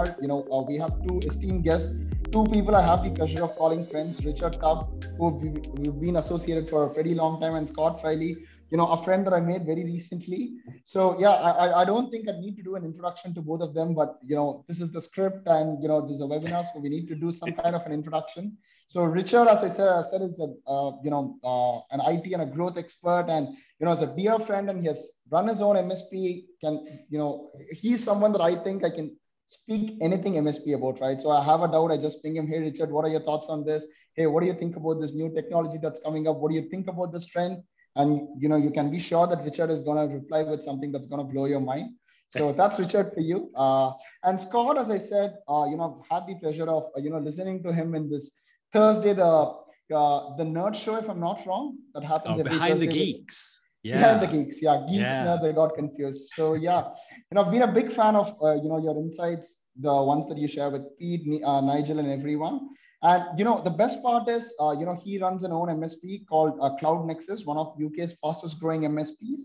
webinar. We have two esteemed guests, two people I have the pleasure of calling friends, Richard Tubb, who we've been associated for a very long time, and Scott Riley, a friend that I made very recently. So yeah, I don't think I need to do an introduction to both of them, but this is the script, and this is a webinar, so we need to do some kind of an introduction. So Richard, as I said is an IT and a growth expert, and is a dear friend, and he has run his own MSP. He's someone that I think I can speak anything MSP about, right? So I have a doubt, I just ping him, hey Richard, what are your thoughts on this? Hey, what do you think about this new technology that's coming up? What do you think about this trend? And you can be sure that Richard is going to reply with something that's going to blow your mind. So that's Richard for you. And Scott, as I said, I've had the pleasure of listening to him in this Thursday, the nerd show, if I'm not wrong, that happens every Behind Thursday. the Geeks. Behind the Geeks, nerds, I got confused. So yeah, I've been a big fan of your insights, the ones that you share with Pete, Nigel, and everyone. And the best part is he runs an own MSP called Cloud Nexus, one of UK's fastest growing MSPs.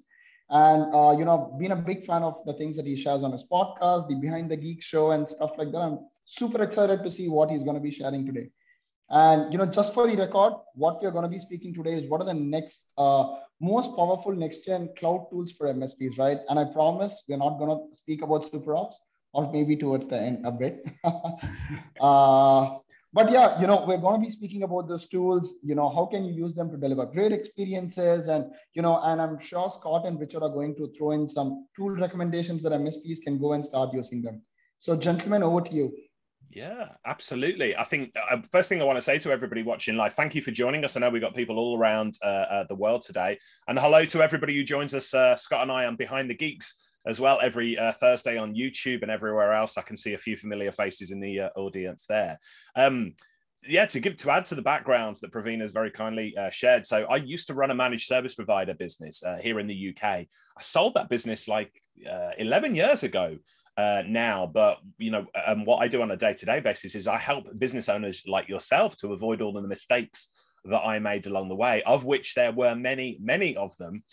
And been a big fan of the things that he shares on his podcast, the Behind the Geek show, and stuff like that. I'm super excited to see what he's going to be sharing today. And just for the record, what we're going to be speaking today is what are the next most powerful next-gen cloud tools for MSPs, right? And I promise we're not going to speak about super ops, or maybe towards the end a bit. But yeah, we're going to be speaking about those tools. How can you use them to deliver great experiences? And and I'm sure Scott and Richard are going to throw in some tool recommendations that MSPs can go and start using them. So gentlemen, over to you. Yeah, absolutely. I think first thing I want to say to everybody watching live, thank you for joining us. I know we've got people all around the world today. And hello to everybody who joins us, Scott and I, on Behind the Geeks as well, every Thursday on YouTube and everywhere else. I can see a few familiar faces in the audience there. To add to the backgrounds that Praveen has very kindly shared. So I used to run a managed service provider business here in the UK. I sold that business like 11 years ago. Now, but what I do on a day-to-day basis is I help business owners like yourself to avoid all of the mistakes that I made along the way, of which there were many, many of them.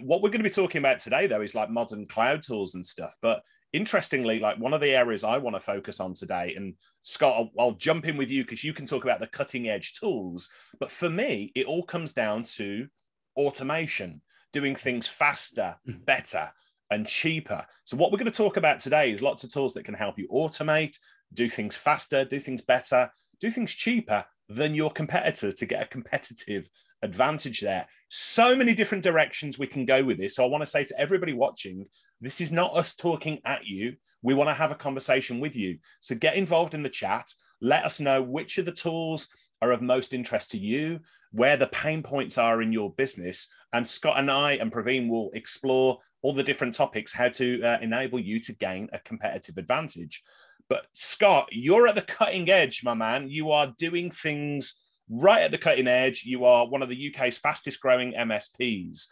What we're going to be talking about today, though, is like modern cloud tools and stuff. But interestingly, like one of the areas I want to focus on today, and Scott, I'll jump in with you because you can talk about the cutting edge tools. But for me, it all comes down to automation, doing things faster, better, and cheaper. So what we're going to talk about today is lots of tools that can help you automate, do things faster, do things better, do things cheaper than your competitors to get a competitive advantage there. So many different directions we can go with this. So I want to say to everybody watching, this is not us talking at you. We want to have a conversation with you. So get involved in the chat. Let us know which of the tools are of most interest to you, where the pain points are in your business. And Scott and I and Praveen will explore all the different topics, how to enable you to gain a competitive advantage. But Scott, you're at the cutting edge, my man. You are doing things right at the cutting edge. You are one of the UK's fastest growing MSPs.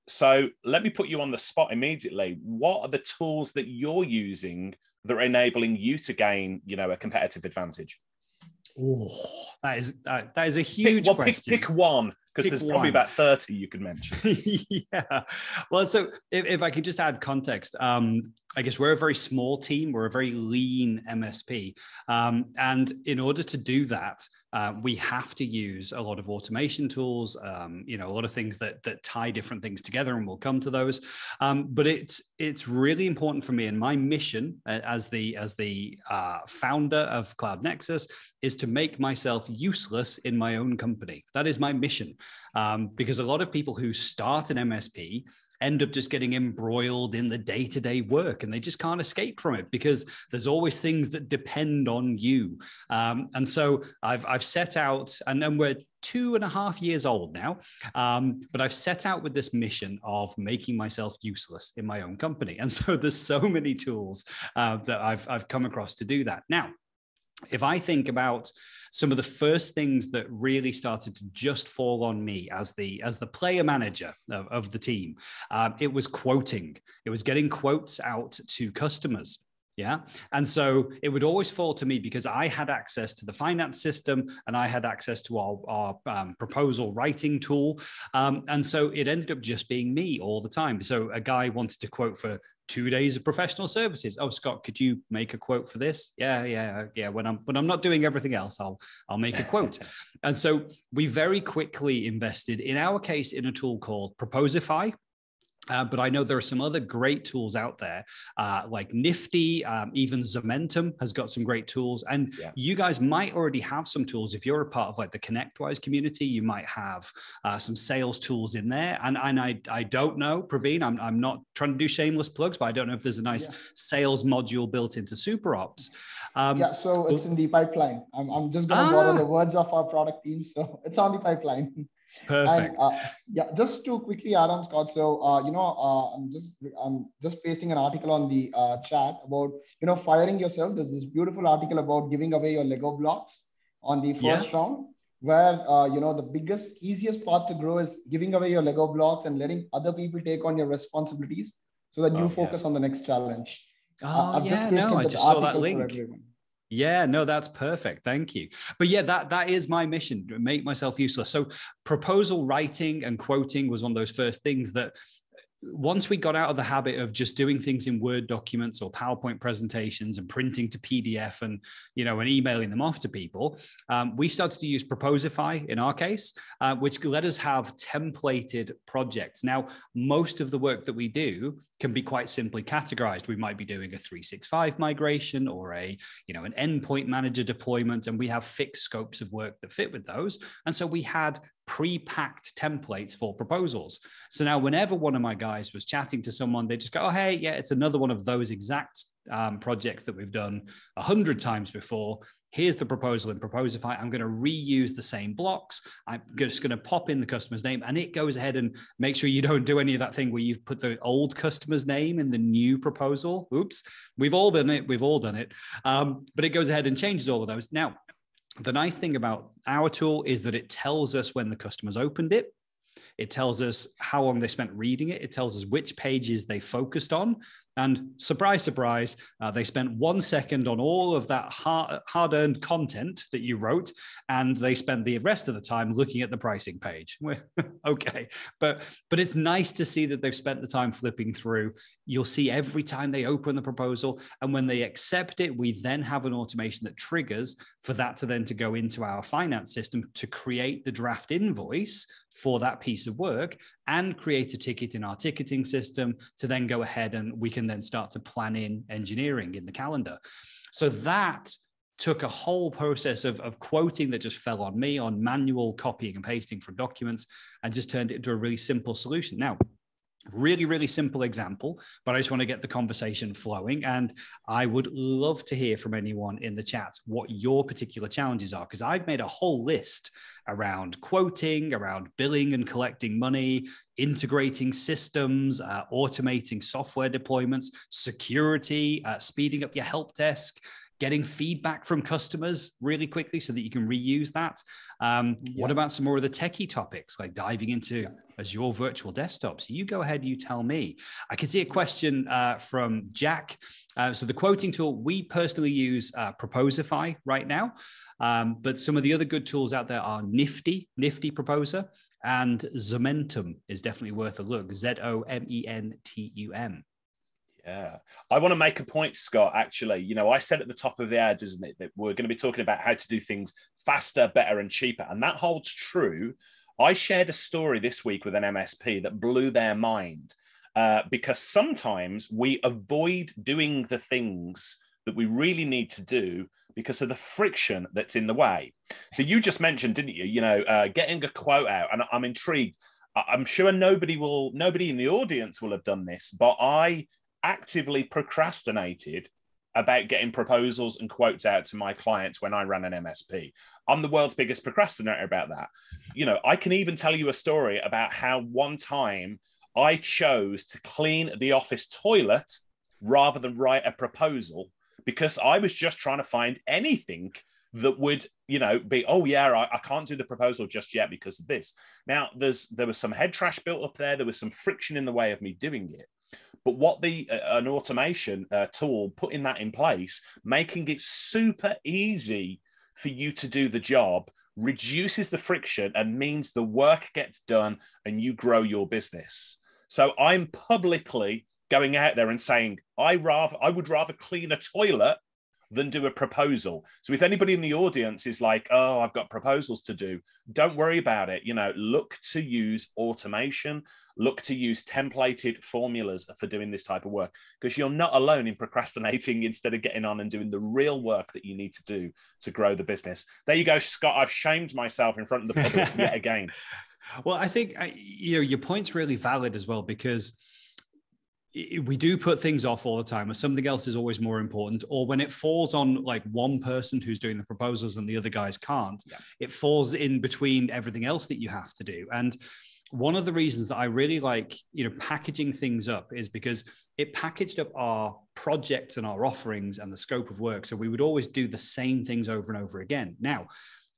So let me put you on the spot immediately. What are the tools that you're using that are enabling you to gain, a competitive advantage? Oh, that is a huge question. Pick one, because there's probably about 30 you could mention. Yeah. Well, so if I could just add context, I guess we're a very small team. We're a very lean MSP. And in order to do that, we have to use a lot of automation tools, a lot of things that tie different things together, and we'll come to those. But it's really important for me, and my mission as the founder of Cloud Nexus is to make myself useless in my own company. That is my mission, because a lot of people who start an MSP end up just getting embroiled in the day-to-day work, and they just can't escape from it because there's always things that depend on you. And so I've set out, and we're 2.5 years old now, but I've set out with this mission of making myself useless in my own company. And so there's so many tools that I've come across to do that. Now, if I think about some of the first things that really started to just fall on me as the player manager of the team, it was quoting. It was getting quotes out to customers. Yeah. And so it would always fall to me because I had access to the finance system and I had access to our proposal writing tool. And so it ended up just being me all the time. So a guy wanted to quote for 2 days of professional services. Oh, Scott, could you make a quote for this? Yeah. When I'm not doing everything else, I'll make a quote. And so we very quickly invested, in our case, in a tool called Proposify. But I know there are some other great tools out there, like Nifty, even Zomentum has got some great tools. And you guys might already have some tools. If you're a part of like the ConnectWise community, you might have some sales tools in there. And I don't know, Praveen, I'm not trying to do shameless plugs, but I don't know if there's a nice sales module built into SuperOps. So it's in the pipeline. I'm just going to borrow the words of our product team. So it's on the pipeline. Perfect. And, just to quickly add on, Scott. So I'm just pasting an article on the chat about firing yourself. There's this beautiful article about giving away your Lego blocks on the first round, where the biggest, easiest path to grow is giving away your Lego blocks and letting other people take on your responsibilities, so that you focus on the next challenge. I just saw that link. Yeah, no, that's perfect. Thank you. But yeah, that is my mission, to make myself useless. So proposal writing and quoting was one of those first things that once we got out of the habit of just doing things in Word documents or PowerPoint presentations and printing to PDF and emailing them off to people, we started to use Proposify in our case, which let us have templated projects. Now, most of the work that we do can be quite simply categorized. We might be doing a 365 migration or an endpoint manager deployment, and we have fixed scopes of work that fit with those. And so we had pre-packed templates for proposals. So now whenever one of my guys was chatting to someone, they just go, oh, hey, yeah, it's another one of those exact projects that we've done 100 times before. Here's the proposal in Proposify. I'm going to reuse the same blocks. I'm just going to pop in the customer's name, and it goes ahead and make sure you don't do any of that thing where you've put the old customer's name in the new proposal. Oops, we've all done it. But it goes ahead and changes all of those. Now, the nice thing about our tool is that it tells us when the customer's opened it. It tells us how long they spent reading it. It tells us which pages they focused on. And surprise, surprise, they spent 1 second on all of that hard-earned content that you wrote, and they spent the rest of the time looking at the pricing page. Okay, but it's nice to see that they've spent the time flipping through. You'll see every time they open the proposal, and when they accept it, we then have an automation that triggers for that to then to go into our finance system to create the draft invoice for that piece of work and create a ticket in our ticketing system to then go ahead and we can then start to plan in engineering in the calendar. So that took a whole process of quoting that just fell on me, on manual copying and pasting from documents, and just turned it into a really simple solution. Now, really, really simple example, but I just want to get the conversation flowing. And I would love to hear from anyone in the chat what your particular challenges are, because I've made a whole list around quoting, around billing and collecting money, integrating systems, automating software deployments, security, speeding up your help desk, getting feedback from customers really quickly so that you can reuse that. What about some more of the techie topics, like diving into Azure virtual desktops? You go ahead, you tell me. I can see a question from Jack. So the quoting tool, we personally use Proposify right now, but some of the other good tools out there are Nifty Proposer, and Zomentum is definitely worth a look, Zomentum. Yeah, I want to make a point, Scott, actually. I said at the top of the ad, isn't it, that we're going to be talking about how to do things faster, better, and cheaper. And that holds true. I shared a story this week with an MSP that blew their mind because sometimes we avoid doing the things that we really need to do because of the friction that's in the way. So you just mentioned, didn't you, getting a quote out, and I'm intrigued. I'm sure nobody in the audience will have done this, but I actively procrastinated about getting proposals and quotes out to my clients when I ran an MSP. I'm the world's biggest procrastinator about that. I can even tell you a story about how one time I chose to clean the office toilet rather than write a proposal because I was just trying to find anything that would, be, I can't do the proposal just yet because of this. Now, there was some head trash built up there. There was some friction in the way of me doing it. But what an automation tool putting that in place, making it super easy for you to do the job, reduces the friction and means the work gets done and you grow your business. So I'm publicly going out there and saying, I would rather clean a toilet than do a proposal. So if anybody in the audience is like, oh, I've got proposals to do, don't worry about it. Look to use automation, look to use templated formulas for doing this type of work, because you're not alone in procrastinating instead of getting on and doing the real work that you need to do to grow the business. There you go, Scott. I've shamed myself in front of the public yet again. Well, I think your point's really valid as well, because we do put things off all the time, or something else is always more important, or when it falls on like one person who's doing the proposals and the other guys can't, it falls in between everything else that you have to do. And one of the reasons that I really like, packaging things up is because it packaged up our projects and our offerings and the scope of work. So we would always do the same things over and over again. Now,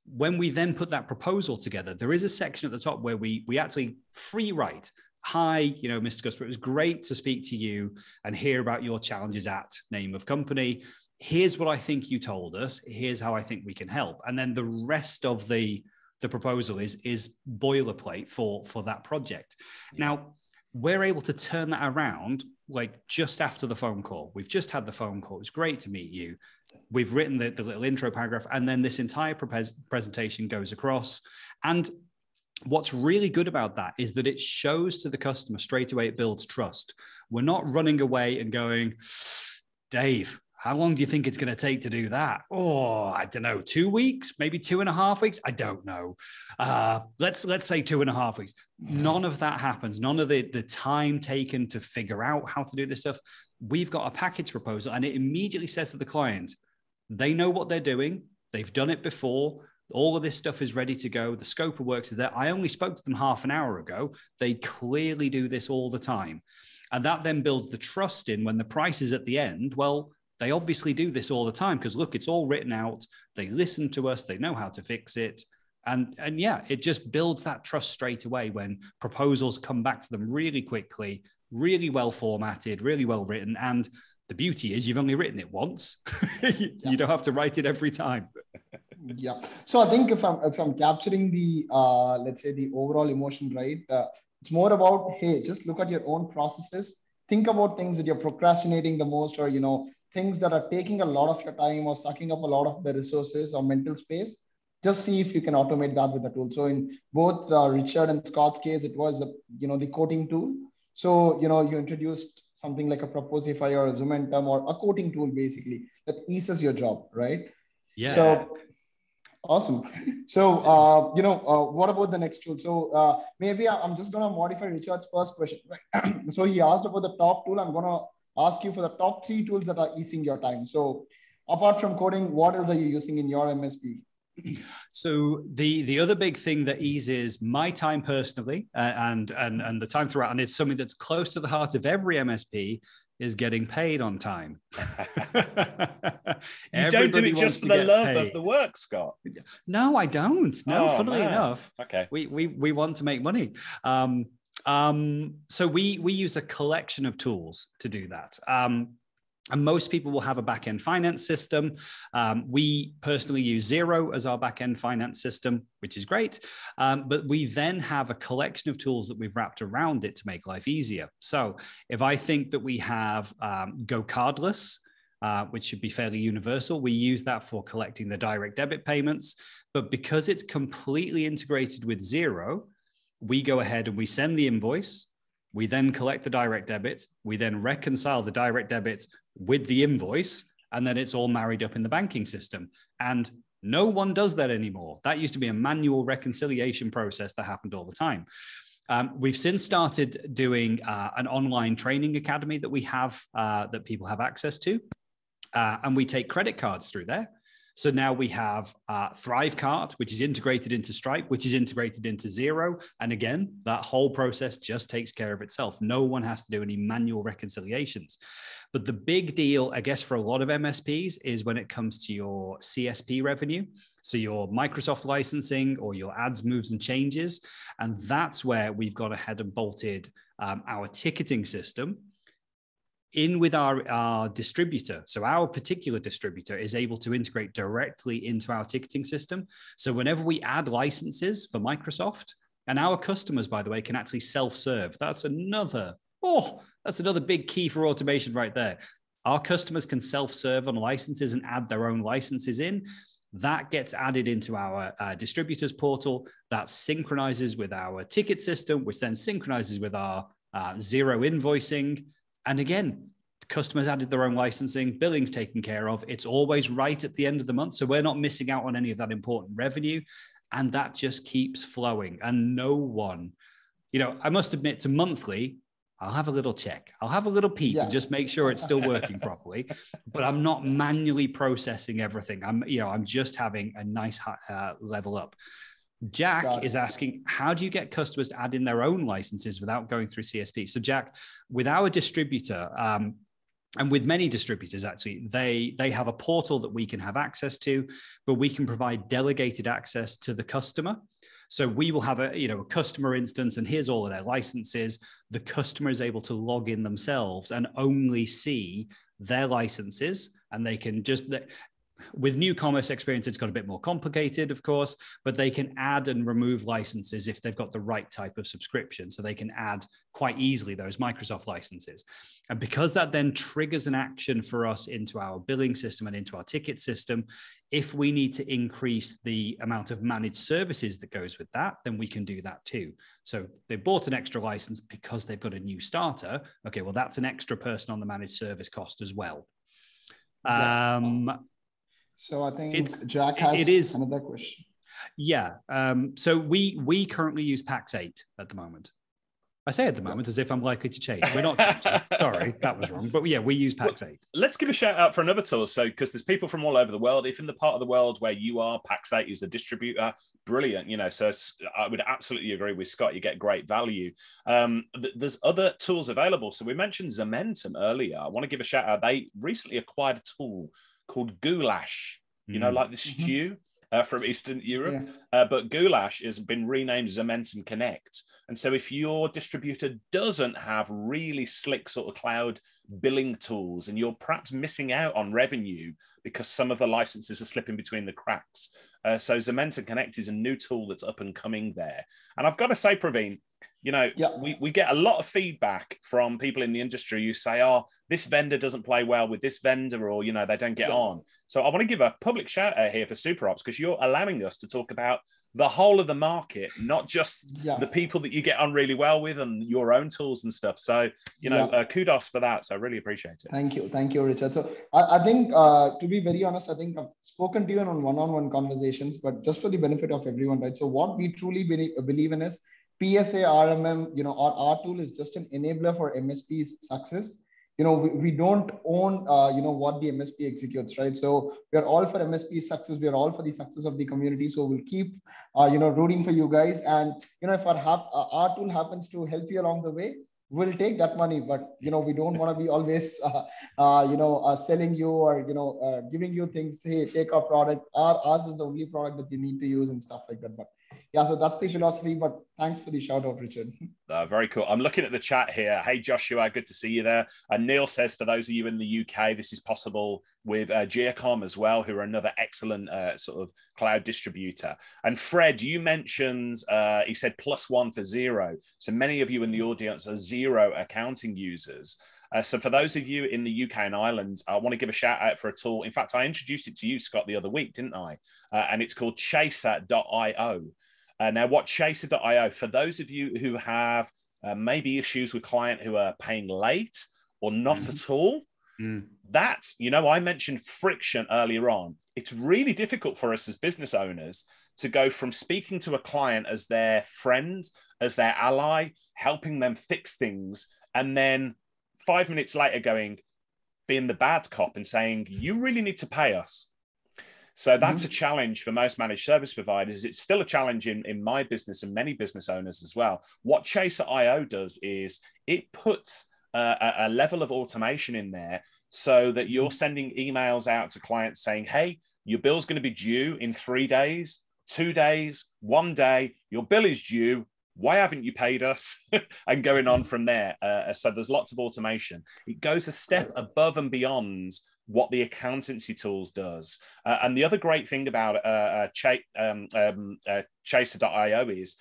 when we then put that proposal together, there is a section at the top where we actually free write. Hi, Mr. Customer, it was great to speak to you and hear about your challenges at name of company. Here's what I think you told us. Here's how I think we can help. And then the rest of the proposal is boilerplate for that project. Now, we're able to turn that around like just after the phone call. We've just had the phone call. It's great to meet you. We've written the little intro paragraph, and then this entire presentation goes across. And what's really good about that is that it shows to the customer straight away, it builds trust. We're not running away and going, Dave, how long do you think it's going to take to do that? Oh, I don't know, 2 weeks, maybe 2.5 weeks. I don't know. Let's say 2.5 weeks. None of that happens. None of the time taken to figure out how to do this stuff. We've got a package proposal, and it immediately says to the client, they know what they're doing. They've done it before. All of this stuff is ready to go. The scope of works is there. I only spoke to them half an hour ago. They clearly do this all the time. And that then builds the trust in when the price is at the end. Well, they obviously do this all the time because look, it's all written out. They listen to us. They know how to fix it. And yeah, it just builds that trust straight away when proposals come back to them really quickly, really well formatted, really well written. And the beauty is you've only written it once. You don't have to write it every time. Yeah. So I think if I'm capturing the, let's say the overall emotion, right? It's more about, hey, just look at your own processes. Think about things that you're procrastinating the most, or, things that are taking a lot of your time or sucking up a lot of the resources or mental space. Just see if you can automate that with the tool. So in both Richard and Scott's case, it was, the quoting tool. So, you introduced something like a Proposify or a Zoom or a quoting tool, basically, that eases your job, right? Yeah. So awesome. So, what about the next tool? So maybe I'm just going to modify Richard's first question, right? So he asked about the top tool. I'm going to ask you for the top 3 tools that are easing your time. So apart from coding, what else are you using in your MSP? So the other big thing that eases my time personally and the time throughout, and it's something that's close to the heart of every MSP, is getting paid on time. You don't do it just for the love of the work, Scott. No, I don't. No, funnily enough, okay, we want to make money. So we use a collection of tools to do that. And most people will have a back-end finance system. We personally use Xero as our back-end finance system, which is great. But we then have a collection of tools that we've wrapped around it to make life easier. So if I think that we have Go Cardless, which should be fairly universal, we use that for collecting the direct debit payments. But because it's completely integrated with Xero, we go ahead and we send the invoice. We then collect the direct debit. We then reconcile the direct debit with the invoice, and then it's all married up in the banking system. And no one does that anymore. That used to be a manual reconciliation process that happened all the time. We've since started doing an online training academy that we have, that people have access to, and we take credit cards through there. So now we have Thrivecart, which is integrated into Stripe, which is integrated into Xero. And again, that whole process just takes care of itself. No one has to do any manual reconciliations. But the big deal, I guess, for a lot of MSPs is when it comes to your CSP revenue. So your Microsoft licensing or your ads, moves and changes. And that's where we've gone ahead and bolted our ticketing system in with our distributor. So our particular distributor is able to integrate directly into our ticketing system. So whenever we add licenses for Microsoft, and our customers, by the way, can actually self-serve. That's another Oh, that's another big key for automation right there. Our customers can self-serve on licenses and add their own licenses in. That gets added into our distributors portal. That synchronizes with our ticket system, which then synchronizes with our zero invoicing. And again, customers added their own licensing, billing's taken care of. It's always right at the end of the month. So we're not missing out on any of that important revenue. And that just keeps flowing. And no one, I must admit, to monthly, I'll have a little check. I'll have a little peek and just make sure it's still working properly. But I'm not manually processing everything. I'm just having a nice level up. Jack is asking, how do you get customers to add in their own licenses without going through CSP? So Jack, with our distributor, and with many distributors, actually, they have a portal that we can have access to, but we can provide delegated access to the customer. So we will have a customer instance, and here's all of their licenses. The customer is able to log in themselves and only see their licenses, and they can just, with new commerce experience, it's got a bit more complicated, of course, but they can add and remove licenses if they've got the right type of subscription. So they can add quite easily those Microsoft licenses. And because that then triggers an action for us into our billing system and into our ticket system, if we need to increase the amount of managed services that goes with that, then we can do that too. So they bought an extra license because they've got a new starter. Okay, well, that's an extra person on the managed service cost as well. So I think Jack has another question. Yeah. So we currently use PAX 8 at the moment. I say at the moment as if I'm likely to change. We're not changing. Sorry, that was wrong. But yeah, we use PAX 8. Let's give a shout out for another tool. So, because there's people from all over the world. If in the part of the world where you are, PAX 8 is the distributor, brilliant. So I would absolutely agree with Scott. You get great value. There's other tools available. So we mentioned Zementum earlier. I want to give a shout out. They recently acquired a tool called Goulash, like the stew from Eastern Europe. But Goulash has been renamed Zementum Connect. And so if your distributor doesn't have really slick sort of cloud billing tools, and you're perhaps missing out on revenue because some of the licenses are slipping between the cracks. So Zementum Connect is a new tool that's up and coming there. And I've got to say, Praveen, we get a lot of feedback from people in the industry who say, oh, this vendor doesn't play well with this vendor, or, they don't get on. So I want to give a public shout out here for SuperOps, because you're allowing us to talk about the whole of the market, not just the people that you get on really well with and your own tools and stuff. So, kudos for that. So I really appreciate it. Thank you, Richard. So I think, to be very honest, I think I've spoken to you on one-on-one conversations, but just for the benefit of everyone, right? So what we truly believe in is PSA, RMM, our tool is just an enabler for MSP's success. We don't own, what the MSP executes, right? So we are all for MSP success. We are all for the success of the community. So we'll keep, rooting for you guys. And, if our tool happens to help you along the way, we'll take that money. But, we don't want to be always, selling you or, giving you things, hey, take our product. Ours is the only product that you need to use and stuff like that. But yeah, so that's the philosophy, but thanks for the shout out, Richard. Very cool. I'm looking at the chat here. Hey, Joshua, good to see you there. And Neil says, for those of you in the UK, this is possible with Geocom as well, who are another excellent sort of cloud distributor. And Fred, you mentioned, he said +1 for Xero. So many of you in the audience are Xero accounting users. So for those of you in the UK and Ireland, I want to give a shout out for a tool. In fact, I introduced it to you, Scott, the other week, didn't I? And it's called chaser.io. Now, what chaser.io, for those of you who have maybe issues with client who are paying late or not at all, that's, I mentioned friction earlier on. It's really difficult for us as business owners to go from speaking to a client as their friend, as their ally, helping them fix things, and then 5 minutes later being the bad cop and saying, you really need to pay us. So that's a challenge for most managed service providers. It's still a challenge in my business and many business owners as well. What Chaser.io does is it puts a level of automation in there so that you're sending emails out to clients saying, hey, your bill's going to be due in 3 days, 2 days, 1 day. Your bill is due. Why haven't you paid us? And going on from there. So there's lots of automation. It goes a step above and beyond what the accountancy tools does. And the other great thing about Chaser.io is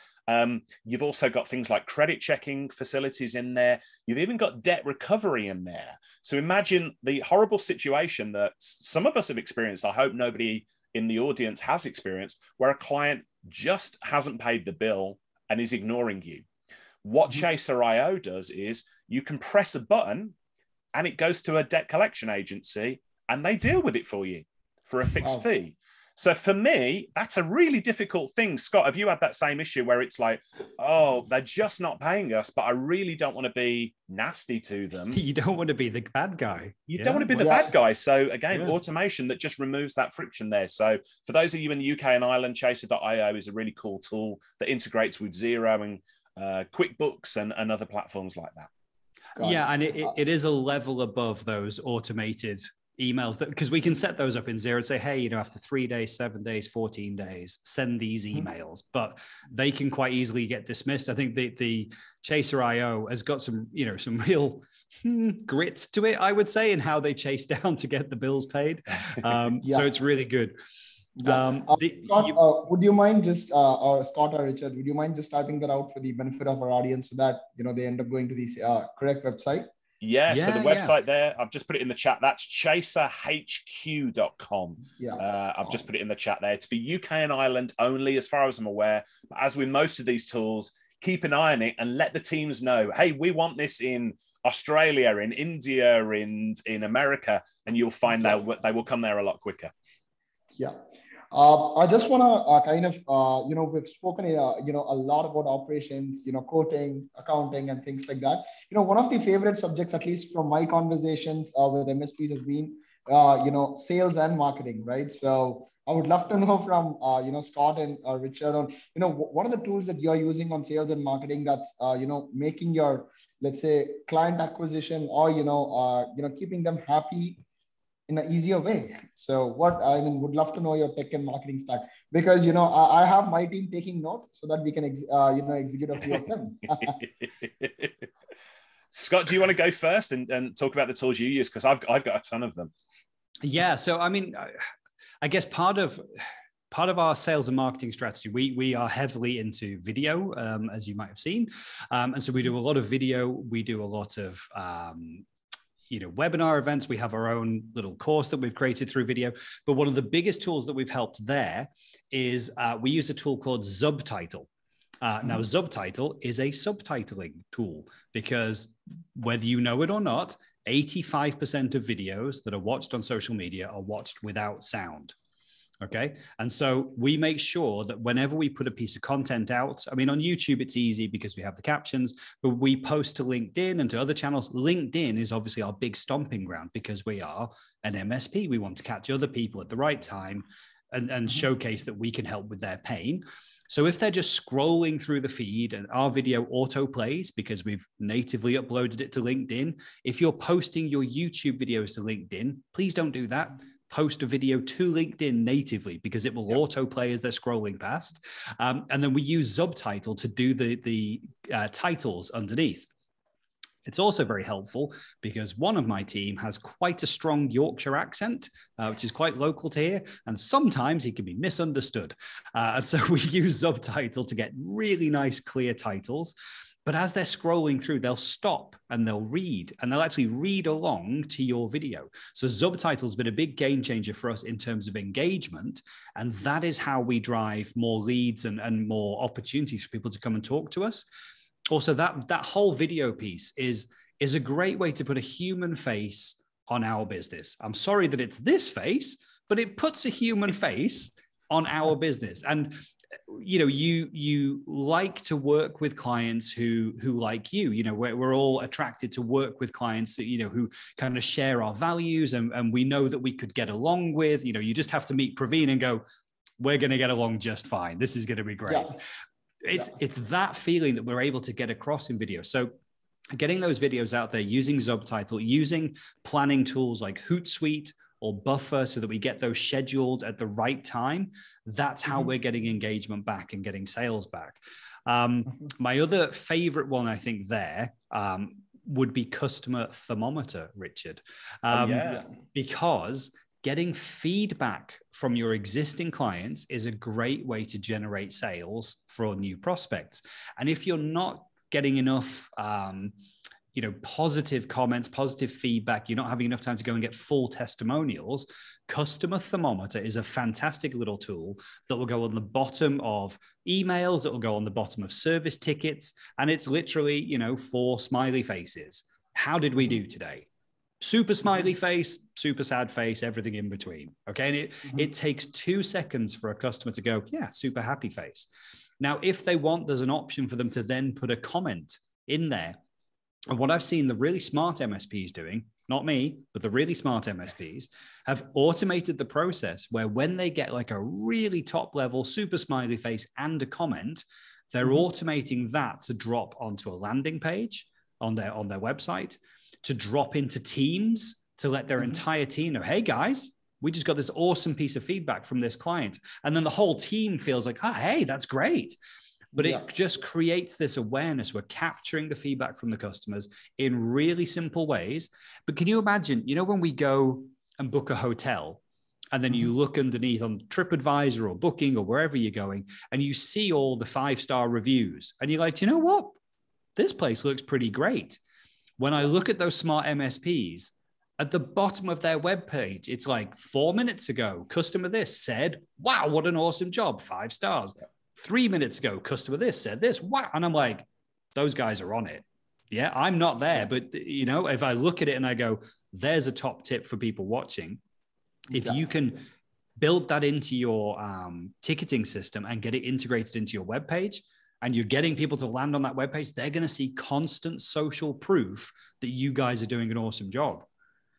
You've also got things like credit checking facilities in there. You've even got debt recovery in there. So imagine the horrible situation that some of us have experienced. I hope nobody in the audience has experienced, where a client just hasn't paid the bill and is ignoring you. What Chaser.io does is you can press a button and it goes to a debt collection agency and they deal with it for you for a fixed fee. So for me, that's a really difficult thing. Scott, have you had that same issue where it's like, oh, they're just not paying us, but I really don't want to be nasty to them? You don't want to be the bad guy. You don't want to be the bad guy. So again, automation that just removes that friction there. So for those of you in the UK and Ireland, Chaser.io is a really cool tool that integrates with Xero and QuickBooks and other platforms like that. Yeah, and it is a level above those automated emails, that because we can set those up in Xero and say, hey, you know, after 3 days, 7 days, 14 days, send these emails, but they can quite easily get dismissed. I think the Chaser.io has got some, you know, some real grit to it, I would say, in how they chase down to get the bills paid. So it's really good. Scott, would you mind just, or Scott or Richard, would you mind just typing that out for the benefit of our audience so that, you know, they end up going to the correct website? So the website there, I've just put it in the chat. That's chaserhq.com. I've just put it in the chat there. It's for UK and Ireland only, as far as I'm aware. But as with most of these tools, keep an eye on it and let the teams know, hey, we want this in Australia, in India, in America, and you'll find out they will come there a lot quicker. I just want to kind of, you know, we've spoken, you know, a lot about operations, you know, quoting, accounting, and things like that. You know, one of the favorite subjects, at least from my conversations with MSPs, has been, you know, sales and marketing, right? So I would love to know from, you know, Scott and Richard on, you know, what are the tools that you're using on sales and marketing that's, you know, making your, let's say, client acquisition or, you know, keeping them happy in an easier way. So what, I mean, would love to know your tech and marketing stack, because, you know, I have my team taking notes so that we can, you know, execute a few of them. Scott, do you want to go first and talk about the tools you use? Because I've got a ton of them. Yeah. So, I mean, I guess part of our sales and marketing strategy, we are heavily into video, as you might have seen. And so we do a lot of video. We do a lot of, you know, webinar events. We have our own little course that we've created through video. But one of the biggest tools that we've helped there is we use a tool called Subtitle. Now, Subtitle is a subtitling tool because whether you know it or not, 85% of videos that are watched on social media are watched without sound. Okay. And so we make sure that whenever we put a piece of content out, I mean, on YouTube, it's easy because we have the captions, but we post to LinkedIn and to other channels. LinkedIn is obviously our big stomping ground because we are an MSP. We want to catch other people at the right time and showcase that we can help with their pain. So if they're just scrolling through the feed and our video auto plays because we've natively uploaded it to LinkedIn, if you're posting your YouTube videos to LinkedIn, please don't do that. Post a video to LinkedIn natively because it will autoplay as they're scrolling past. And then we use Subtitle to do the titles underneath. It's also very helpful because one of my team has quite a strong Yorkshire accent, which is quite local to here. And sometimes he can be misunderstood. And so we use Subtitle to get really nice, clear titles. But as they're scrolling through, they'll stop and they'll read, and they'll actually read along to your video. So Subtitle's been a big game changer for us in terms of engagement. And that is how we drive more leads and more opportunities for people to come and talk to us. Also, that whole video piece is a great way to put a human face on our business. I'm sorry that it's this face, but it puts a human face on our business. And you know, you like to work with clients who like you know, we're all attracted to work with clients that, you know, who kind of share our values and we know that we could get along with. You know, you just have to meet Praveen and go, we're going to get along just fine. This is going to be great. It's that feeling that we're able to get across in video. So getting those videos out there, using Subtitle, using planning tools like Hootsuite or Buffer so that we get those scheduled at the right time. That's how we're getting engagement back and getting sales back. My other favorite one, I think there would be Customer Thermometer, Richard, because getting feedback from your existing clients is a great way to generate sales for new prospects. And if you're not getting enough, positive comments, positive feedback, you're not having enough time to go and get full testimonials, Customer Thermometer is a fantastic little tool that will go on the bottom of emails, it will go on the bottom of service tickets, and it's literally, 4 smiley faces. How did we do today? Super smiley face, super sad face, everything in between. Okay. And it takes 2 seconds for a customer to go, yeah, super happy face. Now, if they want, there's an option for them to then put a comment in there. And what I've seen the really smart MSPs doing, not me, but the really smart MSPs have automated the process where when they get like a really top level, super smiley face and a comment, they're automating that to drop onto a landing page on their website, to drop into Teams, to let their entire team know, hey guys, we just got this awesome piece of feedback from this client. And then the whole team feels like, oh, hey, that's great. But it just creates this awareness. We're capturing the feedback from the customers in really simple ways. But can you imagine, when we go and book a hotel and then you look underneath on TripAdvisor or Booking or wherever you're going, and you see all the 5-star reviews and you're like, you know what? This place looks pretty great. When I look at those smart MSPs, at the bottom of their webpage, it's like 4 minutes ago, customer this said, wow, what an awesome job, 5 stars. 3 minutes ago, customer this said this, wow. And I'm like, those guys are on it. Yeah, I'm not there. But, if I look at it and I go, there's a top tip for people watching. If you can build that into your ticketing system and get it integrated into your webpage, and you're getting people to land on that webpage, they're going to see constant social proof that you guys are doing an awesome job.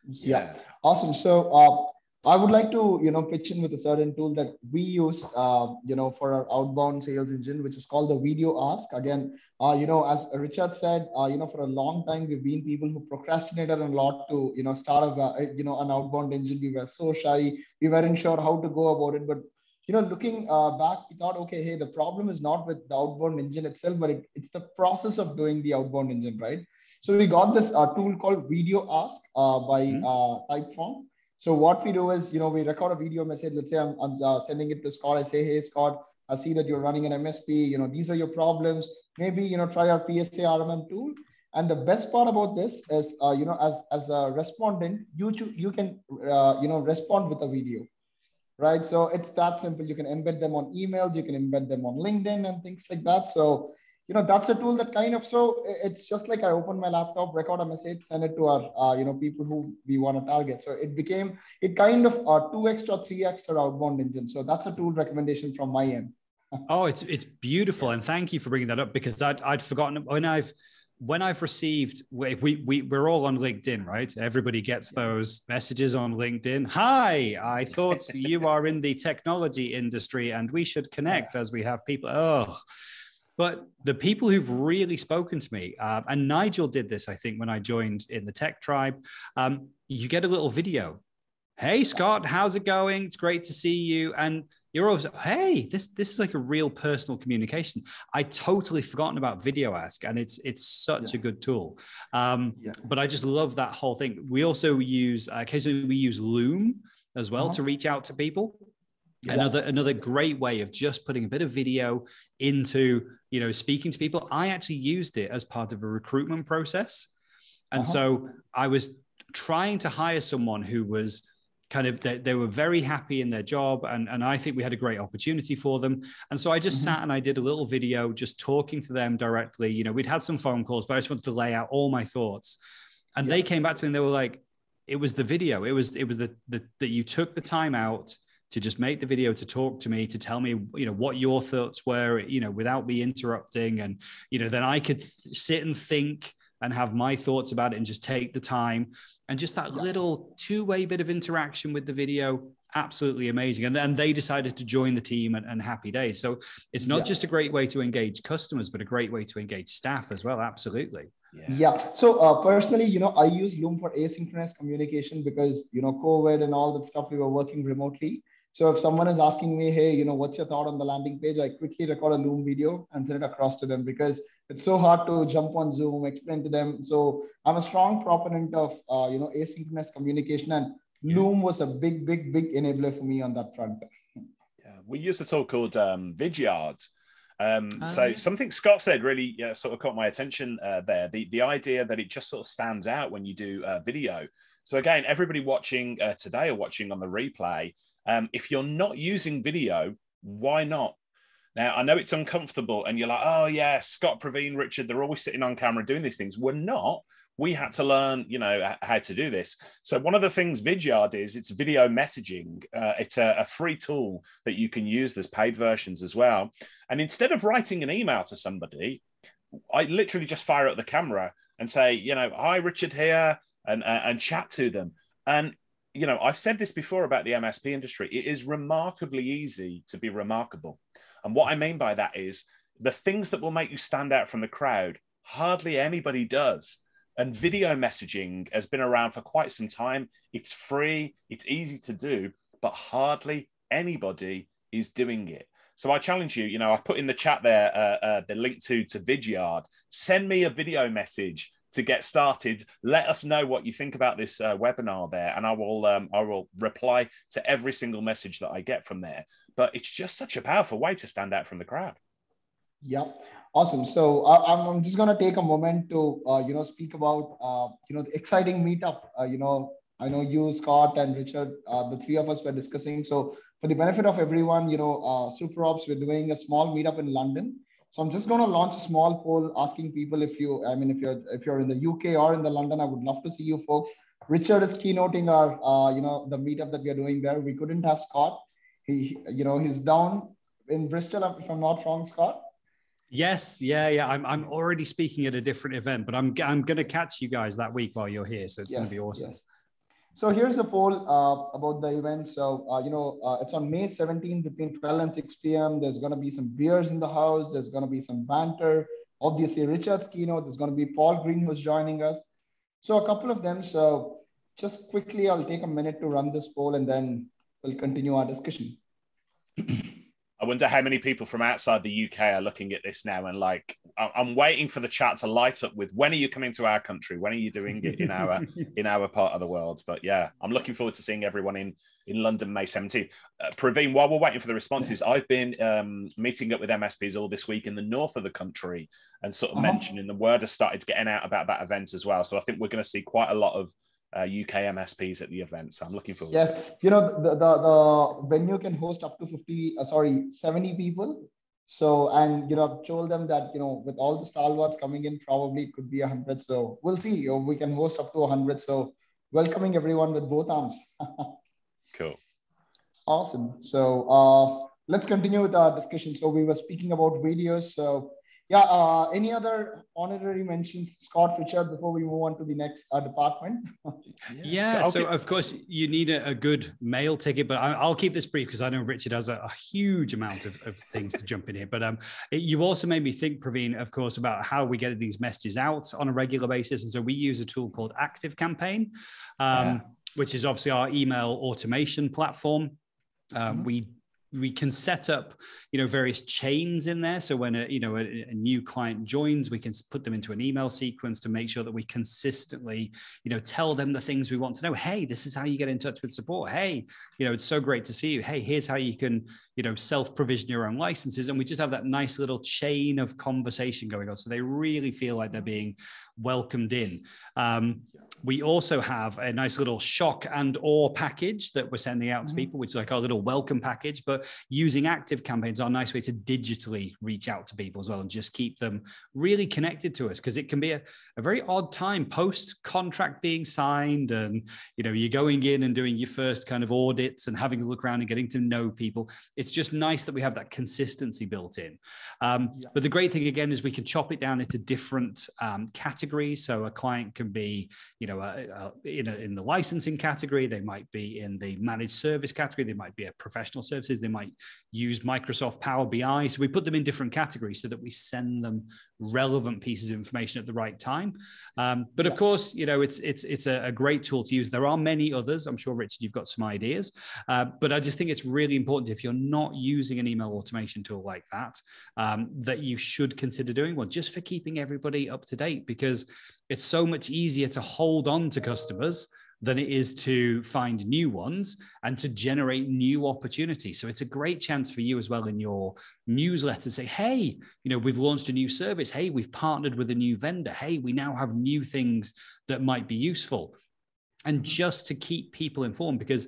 Yeah. Awesome. So I would like to, pitch in with a certain tool that we use, for our outbound sales engine, which is called the Video Ask. Again, as Richard said, for a long time, we've been people who procrastinated a lot to, start an outbound engine. We were so shy. We weren't sure how to go about it. But looking back, we thought, okay, hey, the problem is not with the outbound engine itself, but it's the process of doing the outbound engine, right? So we got this tool called Video Ask by Typeform. So what we do is, we record a video message. Let's say I'm sending it to Scott. I say, hey, Scott, I see that you're running an MSP. These are your problems. Maybe, try our PSA RMM tool. And the best part about this is, as a respondent, you can, respond with a video. Right. So it's that simple. You can embed them on emails, you can embed them on LinkedIn and things like that. So, that's a tool that it's just like I open my laptop, record a message, send it to our, people who we want to target. So it kind of 2x or 3x our outbound engine. So that's a tool recommendation from my end. Oh, it's beautiful. And thank you for bringing that up, because I'd forgotten when I've received, we're all on LinkedIn, right? Everybody gets those messages on LinkedIn. Hi, I thought you are in the technology industry and we should connect as we have people. Oh, but the people who've really spoken to me, and Nigel did this, I think, when I joined in the tech tribe, you get a little video. Hey, Scott, how's it going? It's great to see you. And you're always, hey, this is like a real personal communication. I totally forgotten about Video Ask, and it's such a good tool. But I just love that whole thing. We also use, occasionally we use Loom as well to reach out to people. Another great way of just putting a bit of video into, speaking to people. I actually used it as part of a recruitment process. And so I was trying to hire someone who was they were very happy in their job. And I think we had a great opportunity for them. And so I just sat and I did a little video, just talking to them directly. We'd had some phone calls, but I just wanted to lay out all my thoughts. And they came back to me and they were like, it was the video. It was that you took the time out to just make the video, to talk to me, to tell me, what your thoughts were, without me interrupting. And, then I could sit and think and have my thoughts about it and just take the time. And just that little two-way bit of interaction with the video, absolutely amazing. And they decided to join the team, and happy days. So it's not just a great way to engage customers, but a great way to engage staff as well. Absolutely. So personally, I use Loom for asynchronous communication because, COVID and all that stuff, we were working remotely. So if someone is asking me, hey, what's your thought on the landing page? I quickly record a Loom video and send it across to them, because it's so hard to jump on Zoom, explain to them. So I'm a strong proponent of, asynchronous communication. And Loom was a big enabler for me on that front. Yeah, we used a tool called Vidyard. So something Scott said really sort of caught my attention there. The idea that it just sort of stands out when you do video. So again, everybody watching today or watching on the replay, if you're not using video, why not? Now, I know it's uncomfortable and you're like, oh yeah, Scott, Praveen, Richard, they're always sitting on camera doing these things. We're not. We had to learn, how to do this. So one of the things Vidyard is, it's video messaging. It's a free tool that you can use. There's paid versions as well. And instead of writing an email to somebody, I literally just fire up the camera and say, hi, Richard here, and chat to them. And, I've said this before about the MSP industry. It is remarkably easy to be remarkable. And what I mean by that is the things that will make you stand out from the crowd, hardly anybody does. And video messaging has been around for quite some time. It's free, it's easy to do, but hardly anybody is doing it. So I challenge you, I've put in the chat there the link to Vidyard. Send me a video message to get started. Let us know what you think about this webinar there, and I will reply to every single message that I get from there. But it's just such a powerful way to stand out from the crowd. Yep. Awesome. So I'm just going to take a moment to, speak about, the exciting meetup. I know you, Scott, and Richard, the three of us were discussing. So for the benefit of everyone, Super Ops, we're doing a small meetup in London. So I'm just going to launch a small poll asking people if you're in the UK or in the London, I would love to see you folks. Richard is keynoting our, the meetup that we are doing there. We couldn't have Scott. He's down in Bristol, if I'm not wrong, Scott. Yes, yeah. I'm already speaking at a different event, but I'm going to catch you guys that week while you're here, so it's going to be awesome. Yes. So here's a poll about the event. So it's on May 17th between 12 and 6 p.m. There's going to be some beers in the house. There's going to be some banter. Obviously, Richard's keynote. There's going to be Paul Green who's joining us. So a couple of them. So just quickly, I'll take a minute to run this poll and then we'll continue our discussion. I wonder how many people from outside the UK are looking at this now and like, I'm waiting for the chat to light up with, when are you coming to our country? When are you doing it in our part of the world? But yeah, I'm looking forward to seeing everyone in London, May 17th. Praveen, while we're waiting for the responses, I've been meeting up with MSPs all this week in the north of the country and sort of mentioning the word has started getting out about that event as well. So I think we're going to see quite a lot of UK MSPs at the event. So I'm looking forward. Yes, the venue can host up to 70 people. So, and I've told them that with all the stalwarts coming in, probably it could be 100. So we'll see. We can host up to 100. So welcoming everyone with both arms. Cool. Awesome. So let's continue with our discussion. So we were speaking about videos. So yeah, any other honorary mentions, Scott, Richard, before we move on to the next department? So of course you need a good mail ticket, but I'll keep this brief because I know Richard has a huge amount of things to jump in here. But you also made me think, Praveen, of course, about how we get these messages out on a regular basis. And so we use a tool called ActiveCampaign, which is obviously our email automation platform. We can set up, various chains in there. So when a new client joins, we can put them into an email sequence to make sure that we consistently, tell them the things we want to know. Hey, this is how you get in touch with support. Hey, it's so great to see you. Hey, here's how you can, self-provision your own licenses. And we just have that nice little chain of conversation going on. So they really feel like they're being welcomed in. We also have a nice little shock and awe package that we're sending out to people, which is like our little welcome package. But using ActiveCampaign is our nice way to digitally reach out to people as well and just keep them really connected to us, because it can be a very odd time post contract being signed and you're going in and doing your first kind of audits and having a look around and getting to know people. It's just nice that we have that consistency built in. But the great thing again is we can chop it down into different categories. So a client can be in the licensing category, they might be in the managed service category, they might be a professional services, they might use Microsoft Power BI. So we put them in different categories so that we send them relevant pieces of information at the right time. But of course, it's a great tool to use. There are many others. I'm sure, Richard, you've got some ideas. But I just think it's really important, if you're not using an email automation tool like that, that you should consider doing one, just for keeping everybody up to date, because it's so much easier to hold on to customers than it is to find new ones and to generate new opportunities. So it's a great chance for you as well in your newsletter to say, hey, we've launched a new service. Hey, we've partnered with a new vendor. Hey, we now have new things that might be useful. And just to keep people informed, because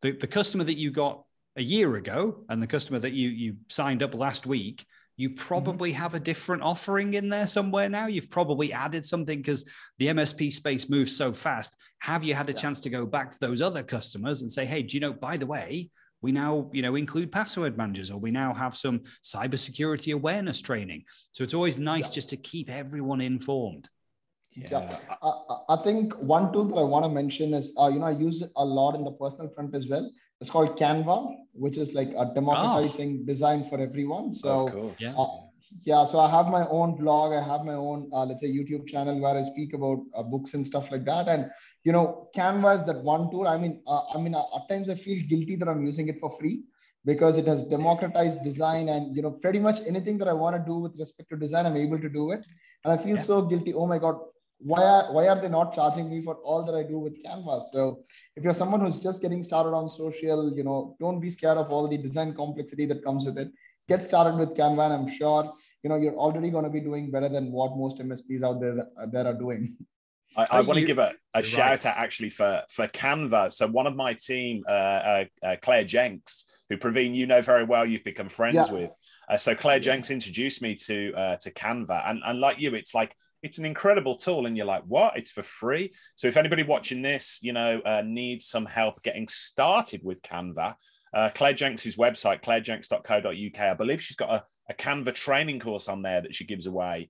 the customer that you got a year ago and the customer that you signed up last week, you probably have a different offering in there somewhere now. You've probably added something because the MSP space moves so fast. Have you had a chance to go back to those other customers and say, hey, do you know, by the way, we now, include password managers, or we now have some cybersecurity awareness training. So it's always nice just to keep everyone informed. Yeah. I think one tool that I want to mention is, I use it a lot in the personal front as well. It's called Canva, which is like a democratizing design for everyone. So, of course. So I have my own blog. I have my own, let's say, YouTube channel where I speak about books and stuff like that. And, Canva is that one tool. At times I feel guilty that I'm using it for free because it has democratized design, and, pretty much anything that I want to do with respect to design, I'm able to do it. And I feel so guilty. Oh my God, why are they not charging me for all that I do with Canva? So if you're someone who's just getting started on social, don't be scared of all the design complexity that comes with it. Get started with Canva, and I'm sure, you're already going to be doing better than what most MSPs out there are doing. I want to give a shout out actually for Canva. So one of my team, Claire Jenks, who Praveen, you know very well, you've become friends with. So Claire Jenks introduced me to Canva, and like you, it's an incredible tool, and you're like, what? It's for free. So if anybody watching this, needs some help getting started with Canva, Claire Jenks' website, clairejenks.co.uk, I believe she's got a Canva training course on there that she gives away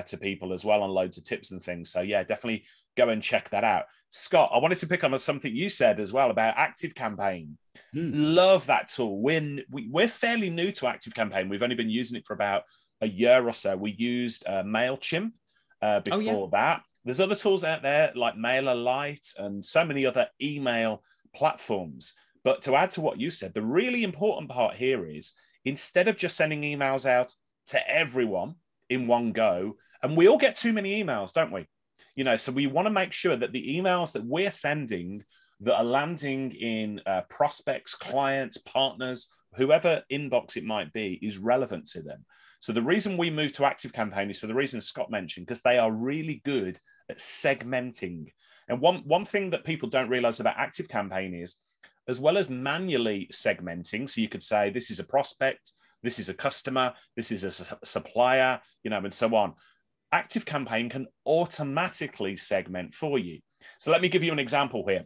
to people as well, on loads of tips and things. So yeah, definitely go and check that out. Scott, I wanted to pick on something you said as well about ActiveCampaign. Love that tool. We're fairly new to ActiveCampaign. We've only been using it for about a year or so. We used MailChimp before that. There's other tools out there like MailerLite and so many other email platforms. But to add to what you said, the really important part here is, instead of just sending emails out to everyone in one go, and we all get too many emails, don't we? So we want to make sure that the emails that we're sending that are landing in prospects, clients, partners, whoever inbox it might be, is relevant to them. So the reason we moved to ActiveCampaign is for the reason Scott mentioned, because they are really good at segmenting. And one thing that people don't realize about ActiveCampaign is, as well as manually segmenting, so you could say, this is a prospect, this is a customer, this is a supplier, and so on. ActiveCampaign can automatically segment for you. So let me give you an example here.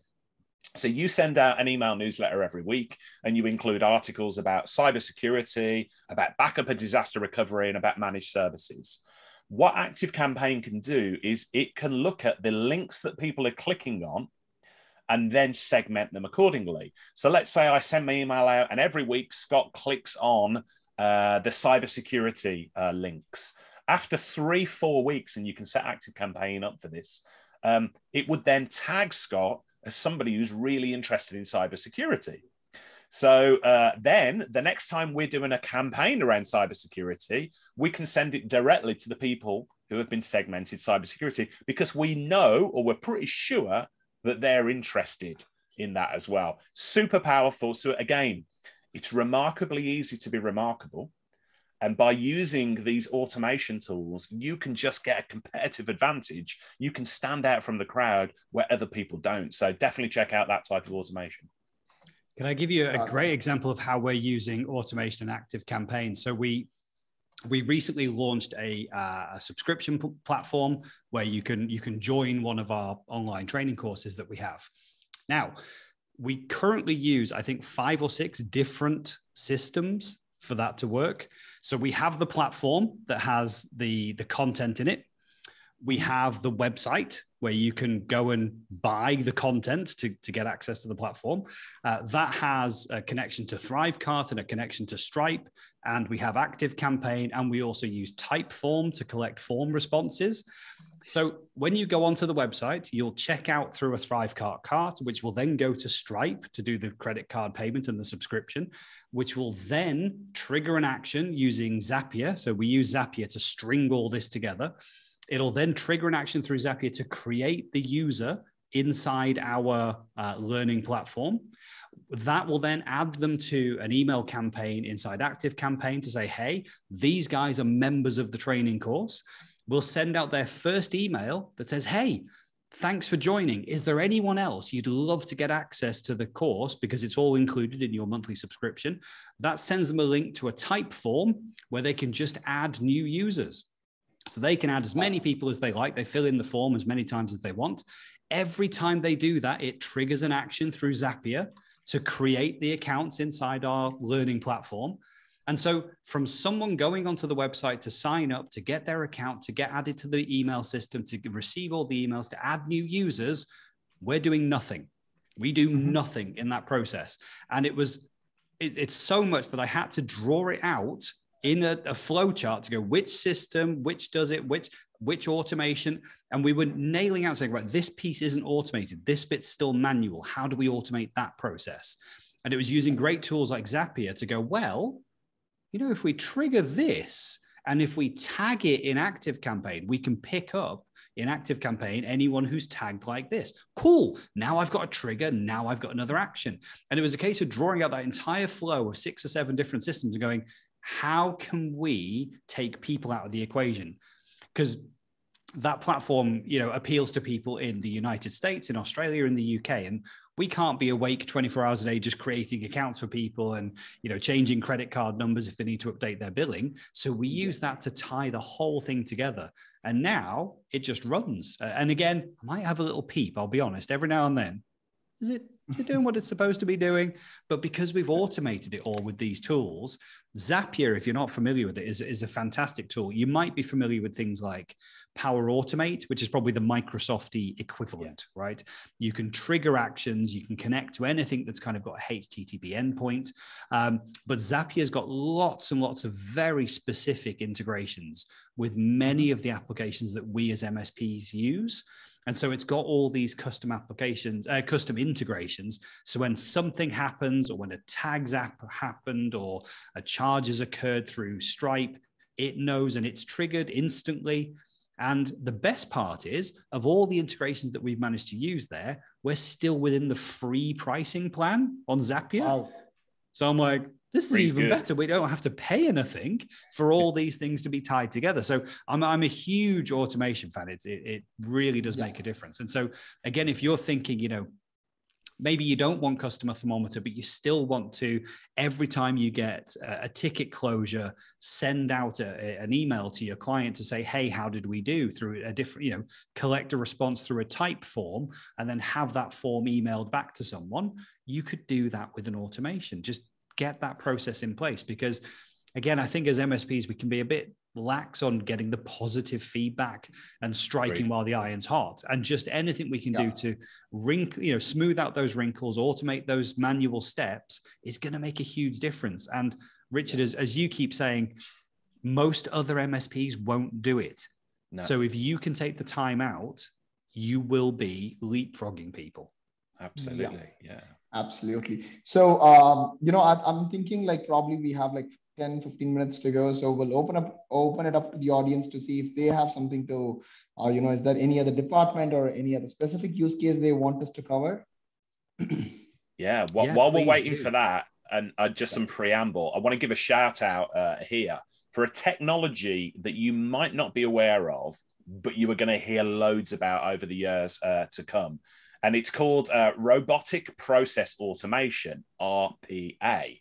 So you send out an email newsletter every week, and you include articles about cybersecurity, about backup and disaster recovery, and about managed services. What ActiveCampaign can do is it can look at the links that people are clicking on and then segment them accordingly. So let's say I send my email out, and every week Scott clicks on the cybersecurity links. After 3-4 weeks, and you can set ActiveCampaign up for this, it would then tag Scott as somebody who's really interested in cybersecurity. So then the next time we're doing a campaign around cybersecurity, we can send it directly to the people who have been segmented cybersecurity, because we know, or we're pretty sure, that they're interested in that as well. Super powerful. So again, it's remarkably easy to be remarkable. And by using these automation tools, you can just get a competitive advantage. You can stand out from the crowd where other people don't. So definitely check out that type of automation. Can I give you a great example of how we're using automation and ActiveCampaign? So we recently launched a subscription platform where you can join one of our online training courses that we have. Now, we currently use, I think, 5 or 6 different systems for that to work. So we have the platform that has the content in it. We have the website where you can go and buy the content to get access to the platform. That has a connection to Thrivecart and a connection to Stripe. And we have ActiveCampaign, and we also use Typeform to collect form responses. So when you go onto the website, you'll check out through a Thrivecart cart, which will then go to Stripe to do the credit card payment and the subscription, which will then trigger an action using Zapier. So we use Zapier to string all this together. It'll then trigger an action through Zapier to create the user inside our learning platform. That will then add them to an email campaign inside Active Campaign to say, hey, these guys are members of the training course. We'll send out their first email that says, hey, thanks for joining. Is there anyone else you'd love to get access to the course because it's all included in your monthly subscription? That sends them a link to a type form where they can just add new users. So they can add as many people as they like. They fill in the form as many times as they want. Every time they do that, it triggers an action through Zapier to create the accounts inside our learning platform. And so from someone going onto the website to sign up, to get their account, to get added to the email system, to receive all the emails, to add new users, we're doing nothing. We do nothing in that process. And it's so much that I had to draw it out in a flow chart to go, which system, which does it, which automation. And we were nailing out saying, right, this piece isn't automated. This bit's still manual. How do we automate that process? And it was using great tools like Zapier to go, well, you know, if we trigger this and if we tag it in Active Campaign, we can pick up in Active Campaign anyone who's tagged like this. Cool. Now I've got a trigger. Now I've got another action. And it was a case of drawing out that entire flow of 6 or 7 different systems and going, how can we take people out of the equation? Because that platform, you know, appeals to people in the United States, in Australia, in the UK, and we can't be awake 24 hours a day just creating accounts for people and, you know, changing credit card numbers if they need to update their billing. So we use that to tie the whole thing together. And now it just runs. And again, I might have a little peep, I'll be honest, every now and then. Is it doing what it's supposed to be doing? But because we've automated it all with these tools, Zapier, if you're not familiar with it, is a fantastic tool. You might be familiar with things like Power Automate, which is probably the Microsoft-y equivalent, right? You can trigger actions, you can connect to anything that's kind of got a HTTP endpoint. But Zapier's got lots and lots of very specific integrations with many of the applications that we as MSPs use. And so it's got all these custom applications, custom integrations. So when something happens, or when a tags app happened, or a charge has occurred through Stripe, it knows and it's triggered instantly. And the best part is, of all the integrations that we've managed to use there, we're still within the free pricing plan on Zapier. Wow. So I'm like, this is even better. We don't have to pay anything for all these things to be tied together. So I'm a huge automation fan. It really does make a difference. And so again, if you're thinking, you know, maybe you don't want customer thermometer, but you still want to, every time you get a ticket closure, send out an email to your client to say, hey, how did we do, through a different, you know, collect a response through a type form and then have that form emailed back to someone. You could do that with an automation. Just get that process in place, because again, I think as MSPs, we can be a bit lax on getting the positive feedback and striking while the iron's hot, and just anything we can do to smooth out those wrinkles, automate those manual steps is going to make a huge difference. And Richard, as you keep saying, most other MSPs won't do it. No. So if you can take the time out, you will be leapfrogging people. Absolutely. Yeah. Absolutely. So, you know, I'm thinking like probably we have like 10, 15 minutes to go. So we'll open it up to the audience to see if they have something to, you know, is there any other department or any other specific use case they want us to cover? Yeah. While we're waiting for that, and just some preamble, I want to give a shout out here for a technology that you might not be aware of, but you are going to hear loads about over the years to come. And it's called Robotic Process Automation, RPA.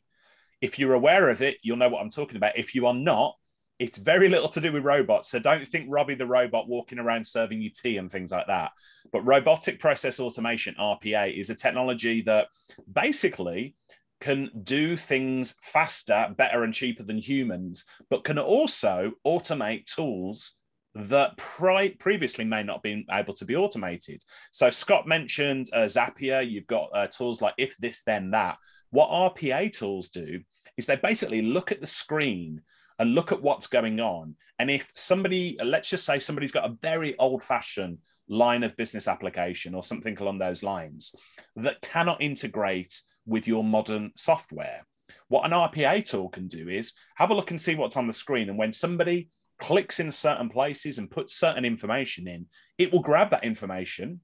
If you're aware of it, you'll know what I'm talking about. If you are not, it's very little to do with robots. So don't think Robbie the robot walking around serving you tea and things like that. But Robotic Process Automation, RPA, is a technology that basically can do things faster, better, and cheaper than humans, but can also automate tools that previously may not have been able to be automated. So Scott mentioned Zapier. You've got tools like If This, Then That. What RPA tools do is they basically look at the screen and look at what's going on. And if somebody, let's just say somebody's got a very old-fashioned line of business application or something along those lines that cannot integrate with your modern software, what an RPA tool can do is have a look and see what's on the screen. And when somebody clicks in certain places and puts certain information in, it will grab that information,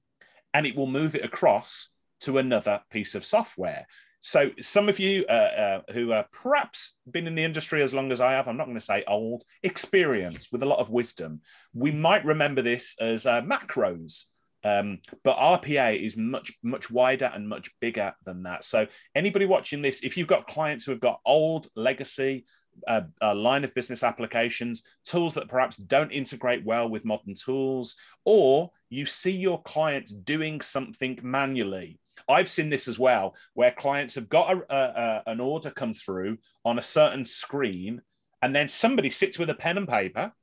and it will move it across to another piece of software. So some of you who are perhaps been in the industry as long as I have, I'm not going to say old, experienced with a lot of wisdom, we might remember this as macros. But RPA is much, much wider and much bigger than that. So anybody watching this, if you've got clients who have got old legacy a line of business applications, tools that perhaps don't integrate well with modern tools, or you see your clients doing something manually. I've seen this as well, where clients have got an order come through on a certain screen, and then somebody sits with a pen and paper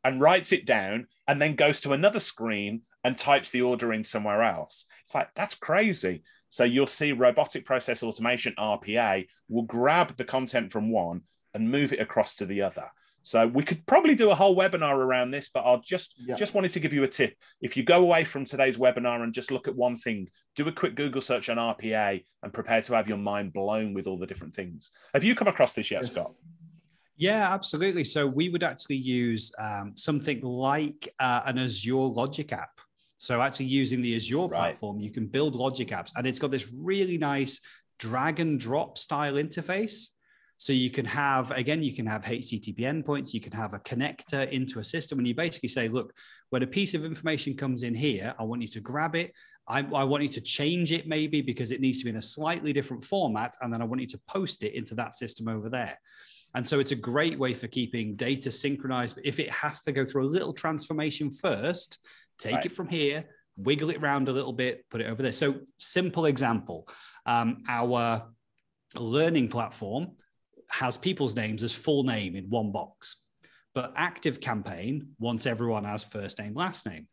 and writes it down and then goes to another screen and types the order in somewhere else. It's like, that's crazy. So you'll see robotic process automation, RPA, will grab the content from one and move it across to the other. So we could probably do a whole webinar around this, but I'll just wanted to give you a tip. If you go away from today's webinar and just look at one thing, do a quick Google search on RPA and prepare to have your mind blown with all the different things. Have you come across this yet, Scott? Yeah, absolutely. So we would actually use something like an Azure Logic app. So actually using the Azure platform, you can build Logic apps, and it's got this really nice drag and drop style interface. So you can have, again, you can have HTTP endpoints, you can have a connector into a system, and you basically say, look, when a piece of information comes in here, I want you to grab it. I want you to change it maybe because it needs to be in a slightly different format, and then I want you to post it into that system over there. And so it's a great way for keeping data synchronized. But if it has to go through a little transformation first, take it from here, wiggle it around a little bit, put it over there. So simple example, our learning platform has people's names as full name in one box, but ActiveCampaign wants everyone as first name, last name.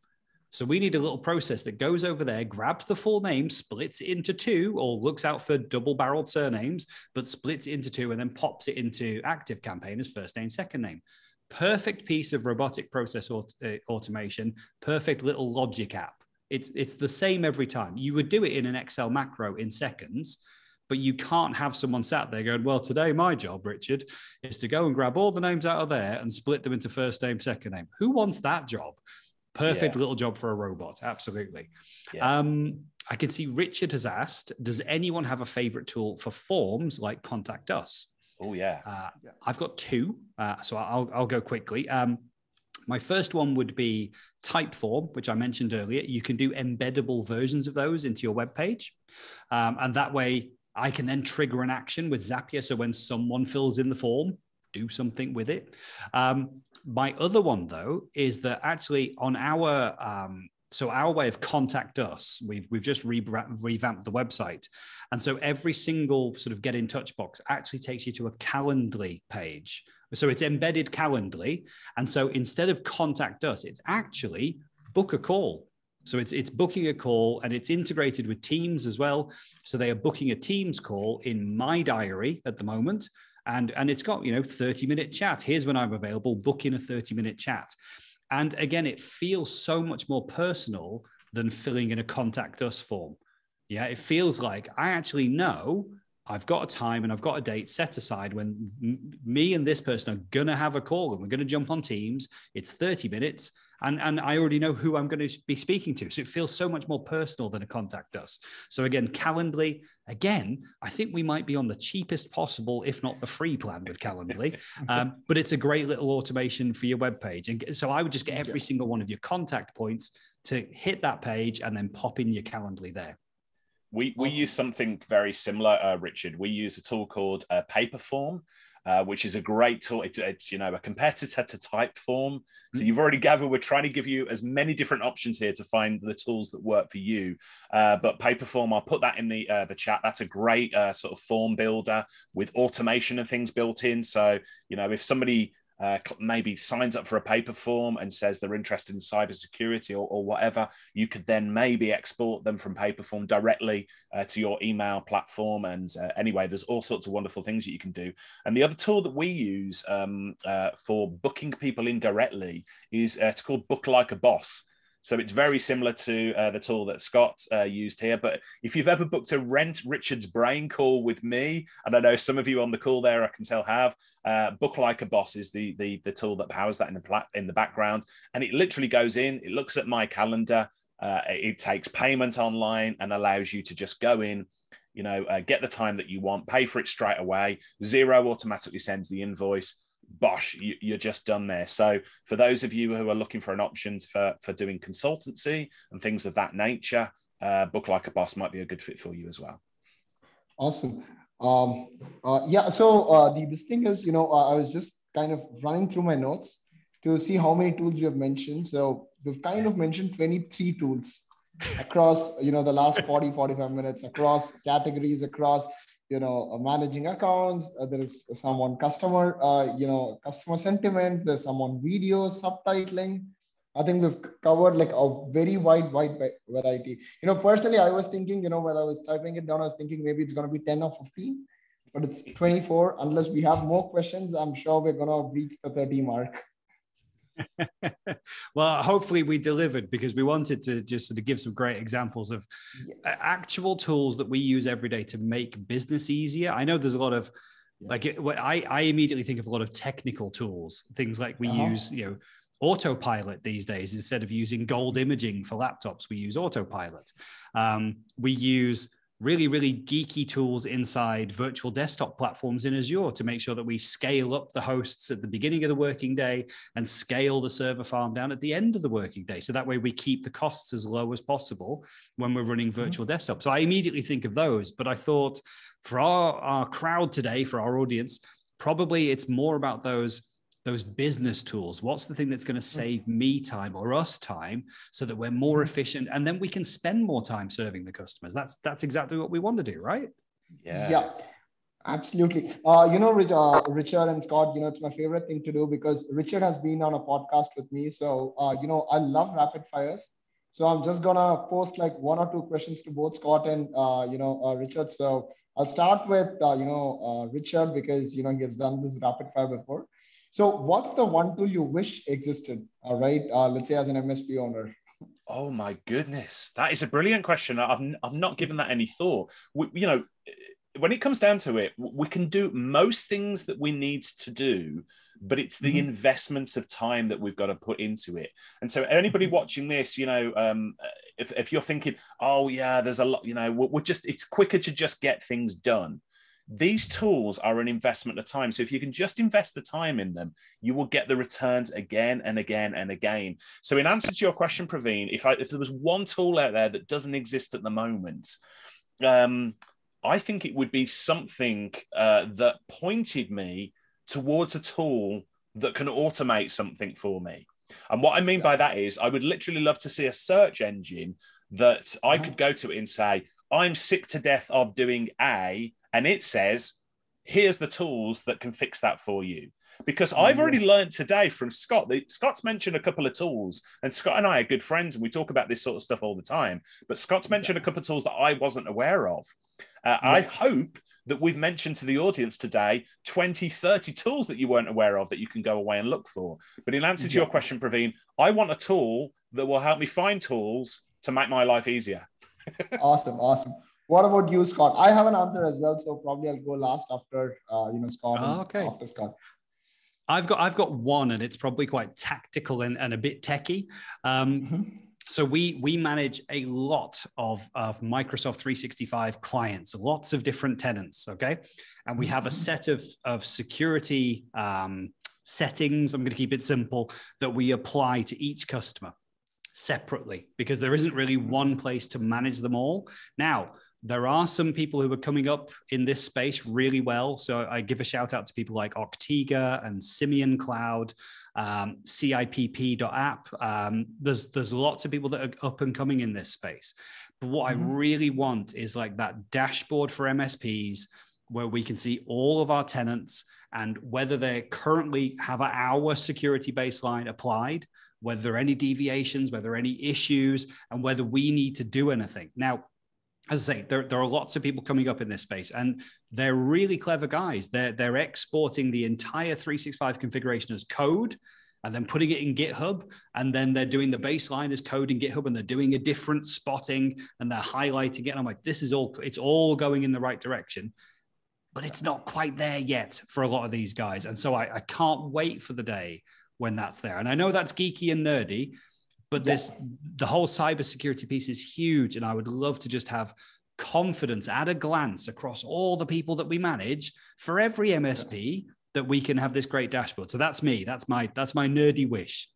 So we need a little process that goes over there, grabs the full name, splits it into two, or looks out for double-barreled surnames, but splits it into two and then pops it into ActiveCampaign as first name, second name. Perfect piece of robotic process automation, perfect little logic app. It's the same every time. You would do it in an Excel macro in seconds, but you can't have someone sat there going, well, today my job, Richard, is to go and grab all the names out of there and split them into first name, second name. Who wants that job? Perfect little job for a robot. Absolutely. Yeah. I can see Richard has asked, does anyone have a favorite tool for forms like Contact Us? Oh, yeah. I've got two, so I'll go quickly. My first one would be Typeform, which I mentioned earlier. You can do embeddable versions of those into your web page. And that way I can then trigger an action with Zapier. So when someone fills in the form, do something with it. My other one, though, is that actually on our way of Contact Us, we've just revamped the website. And so every single sort of get in touch box actually takes you to a Calendly page. So it's embedded Calendly. And so instead of Contact Us, it's actually book a call. So it's booking a call, and it's integrated with Teams as well. So they are booking a Teams call in my diary at the moment. And it's got, 30-minute chat. Here's when I'm available, book in a 30-minute chat. And again, it feels so much more personal than filling in a Contact Us form. Yeah, it feels like I actually know I've got a time and I've got a date set aside when me and this person are going to have a call, and we're going to jump on Teams. It's 30 minutes and I already know who I'm going to be speaking to. So it feels so much more personal than a Contact Us. So again, Calendly, again, I think we might be on the cheapest possible, if not the free plan with Calendly, but it's a great little automation for your web page. And so I would just get every single one of your contact points to hit that page and then pop in your Calendly there. We use something very similar, Richard. We use a tool called Paperform, which is a great tool. It's a competitor to Typeform. So you've already gathered we're trying to give you as many different options here to find the tools that work for you. But Paperform, I'll put that in the chat. That's a great sort of form builder with automation and things built in. So, if somebody maybe signs up for a paper form and says they're interested in cybersecurity or whatever, you could then maybe export them from Paperform directly to your email platform. And anyway, there's all sorts of wonderful things that you can do. And the other tool that we use for booking people in directly is it's called Book Like a Boss. So it's very similar to the tool that Scott used here. But if you've ever booked a Rent Richard's Brain call with me, and I know some of you on the call there, I can tell have, Book Like a Boss is the tool that powers that in the background. And it literally goes in, it looks at my calendar, It takes payment online and allows you to just go in, get the time that you want, pay for it straight away. Xero automatically sends the invoice. Bosh, you're just done there. So for those of you who are looking for an option for doing consultancy and things of that nature, Book Like a Boss might be a good fit for you as well. Awesome. Yeah. So this thing is, I was just kind of running through my notes to see how many tools you have mentioned. So we've kind of mentioned 23 tools across, the last 45 minutes, across categories, across, managing accounts. There is some on customer, customer sentiments. There's some on video, subtitling. I think we've covered like a very wide variety. Personally, I was thinking, while I was typing it down, I was thinking maybe it's going to be 10 or 15, but it's 24. Unless we have more questions, I'm sure we're going to reach the 30 mark. Well, hopefully we delivered, because we wanted to just sort of give some great examples of actual tools that we use every day to make business easier. I know there's a lot of I immediately think of a lot of technical tools, things like we use, autopilot these days. Instead of using gold imaging for laptops, we use autopilot. We use really, really geeky tools inside virtual desktop platforms in Azure to make sure that we scale up the hosts at the beginning of the working day and scale the server farm down at the end of the working day. So that way we keep the costs as low as possible when we're running virtual desktop. So I immediately think of those, but I thought for our crowd today, for our audience, probably it's more about those business tools. What's the thing that's going to save me time or us time so that we're more efficient, and then we can spend more time serving the customers? That's exactly what we want to do, right? Yeah, absolutely. Richard and Scott, it's my favorite thing to do, because Richard has been on a podcast with me. So, I love rapid fires. So I'm just going to post like 1 or 2 questions to both Scott and, Richard. So I'll start with, Richard, because, he has done this rapid fire before. So what's the one tool you wish existed? All right. Let's say as an MSP owner. Oh my goodness. That is a brilliant question. I've not given that any thought. When it comes down to it, we can do most things that we need to do, but it's the investments of time that we've got to put into it. And so anybody watching this, if you're thinking, oh yeah, there's a lot, it's quicker to just get things done. These tools are an investment of time. So if you can just invest the time in them, you will get the returns again and again and again. So in answer to your question, Praveen, if there was one tool out there that doesn't exist at the moment, I think it would be something that pointed me towards a tool that can automate something for me. And what I mean by that is I would literally love to see a search engine that I could go to it and say, I'm sick to death of doing A, and it says, here's the tools that can fix that for you. Because I've already learned today from Scott, Scott's mentioned a couple of tools, and Scott and I are good friends, and we talk about this sort of stuff all the time. But Scott's mentioned a couple of tools that I wasn't aware of. I hope that we've mentioned to the audience today 20, 30 tools that you weren't aware of that you can go away and look for. But in answer to your question, Praveen, I want a tool that will help me find tools to make my life easier. Awesome. What about you, Scott? I have an answer as well, so probably I'll go last after Scott. Okay. After Scott. I've got one, and it's probably quite tactical and a bit techie. So we manage a lot of Microsoft 365 clients, lots of different tenants, okay? And we have a set of security settings, I'm going to keep it simple, that we apply to each customer separately, because there isn't really one place to manage them all. Now, there are some people who are coming up in this space really well. So I give a shout out to people like Octiga and Simian Cloud, CIPP.app. There's lots of people that are up and coming in this space. But what I really want is like that dashboard for MSPs where we can see all of our tenants and whether they currently have our security baseline applied, whether there are any deviations, whether there are any issues, and whether we need to do anything. Now, as I say, there are lots of people coming up in this space, and they're really clever guys. They're exporting the entire 365 configuration as code and then putting it in GitHub, and then they're doing the baseline as code in GitHub, and they're doing a different spotting, and they're highlighting it. And I'm like, it's all going in the right direction, but it's not quite there yet for a lot of these guys. And so I can't wait for the day when that's there. And I know that's geeky and nerdy, But the whole cybersecurity piece is huge. And I would love to just have confidence at a glance across all the people that we manage for every MSP that we can have this great dashboard. So that's me. That's my nerdy wish.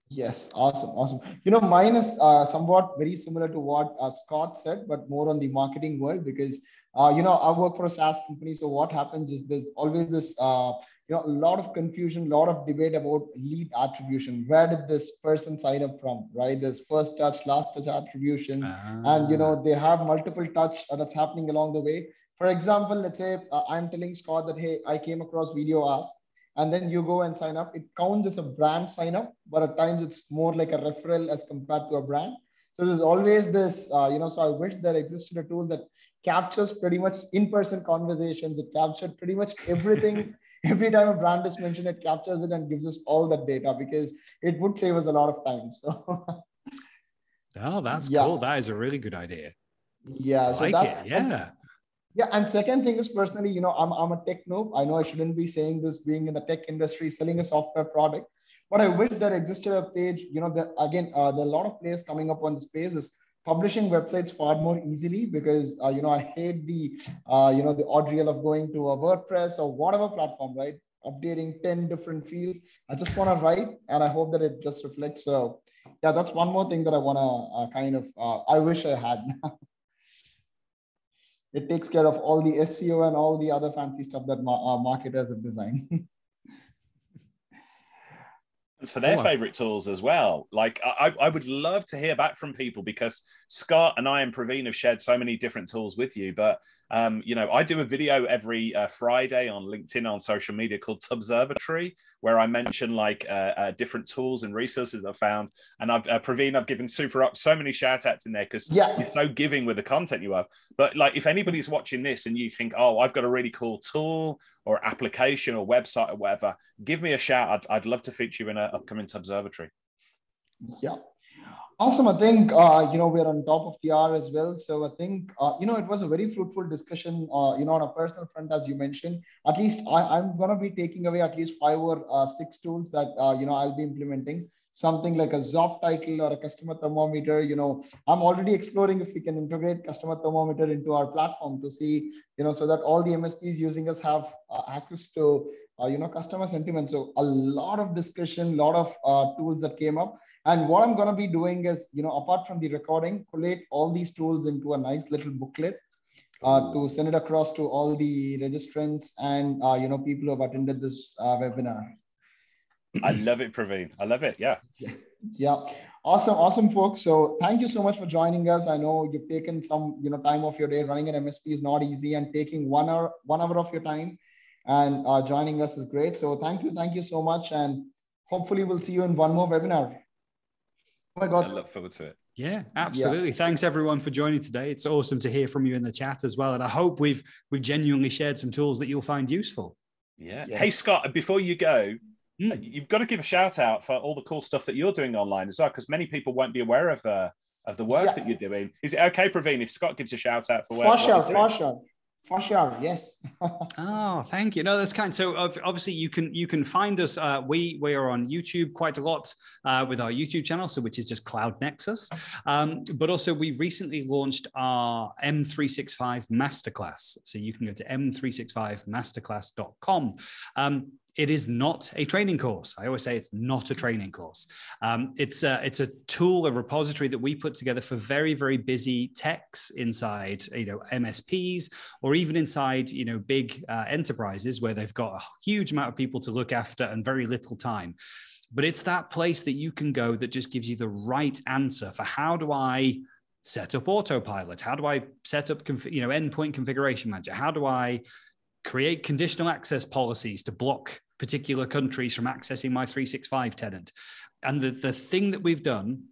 Yes, awesome. Mine is somewhat very similar to what Scott said, but more on the marketing world because, I work for a SaaS company. So what happens is there's always this, a lot of confusion, a lot of debate about lead attribution. Where did this person sign up from, right? There's first touch, last touch attribution. And, they have multiple touch that's happening along the way. For example, let's say I'm telling Scott that, hey, I came across video ask. And then you go and sign up. It counts as a brand sign up, but at times it's more like a referral as compared to a brand. So there's always this, so I wish there existed a tool that captures pretty much in-person conversations. It captured pretty much everything. Every time a brand is mentioned, it captures it and gives us all that data because it would save us a lot of time. So, oh, that's cool. That is a really good idea. Yeah. So that's it. Yeah. Yeah, and second thing is personally, I'm a tech noob. I know I shouldn't be saying this being in the tech industry, selling a software product, but I wish there existed a page, there are a lot of players coming up on the space is publishing websites far more easily because, I hate the, the ordeal of going to a WordPress or whatever platform, right? Updating 10 different fields. I just want to write and I hope that it just reflects. So yeah, that's one more thing that I want to I wish I had. It takes care of all the SEO and all the other fancy stuff that marketers have designed. It's for their favorite tools as well. Like I would love to hear back from people because Scott and I and Praveen have shared so many different tools with you. But I do a video every Friday on LinkedIn on social media called Tubbservatory, where I mention like different tools and resources I've found. And Praveen, I've given Super Up so many shout outs in there because you're so giving with the content you have. But like if anybody's watching this and you think, oh, I've got a really cool tool or application or website or whatever, give me a shout. I'd love to feature you in an upcoming Tubbservatory. Yeah. Awesome. I think, we're on top of the hour as well. So I think, it was a very fruitful discussion, on a personal front, as you mentioned. At least I'm going to be taking away at least 5 or 6 tools that, I'll be implementing. Something like a job title or a customer thermometer. I'm already exploring if we can integrate customer thermometer into our platform to see, so that all the MSPs using us have access to, customer sentiment. So a lot of discussion, a lot of tools that came up. And what I'm going to be doing is, apart from the recording, collate all these tools into a nice little booklet to send it across to all the registrants and, people who have attended this webinar. I love it, Praveen. I love it. Yeah. Yeah. Awesome, folks. So thank you so much for joining us. I know you've taken some, time of your day. Running an MSP is not easy, and taking 1 hour of your time and joining us is great. So thank you so much. And hopefully we'll see you in one more webinar. Oh my God. I look forward to it. Yeah, absolutely. Yeah. Thanks everyone for joining today. It's awesome to hear from you in the chat as well. And I hope we've genuinely shared some tools that you'll find useful. Yeah. Hey, Scott, before you go, you've got to give a shout out for all the cool stuff that you're doing online as well, because many people won't be aware of the work that you're doing. Is it okay, Praveen, if Scott gives a shout out for what For sure, yes. Oh, thank you. No, that's kind. So obviously you can find us. We are on YouTube quite a lot with our YouTube channel, so which is just Cloud Nexus. But also we recently launched our M365 Masterclass. So you can go to m365masterclass.com. It is not a training course. I always say it's not a training course. It's a tool, a repository that we put together for very, very busy techs inside, MSPs, or even inside, big enterprises where they've got a huge amount of people to look after and very little time. But it's that place that you can go that just gives you the right answer for how do I set up autopilot? How do I set up, endpoint configuration manager? How do I create conditional access policies to block particular countries from accessing my 365 tenant? And the thing that we've done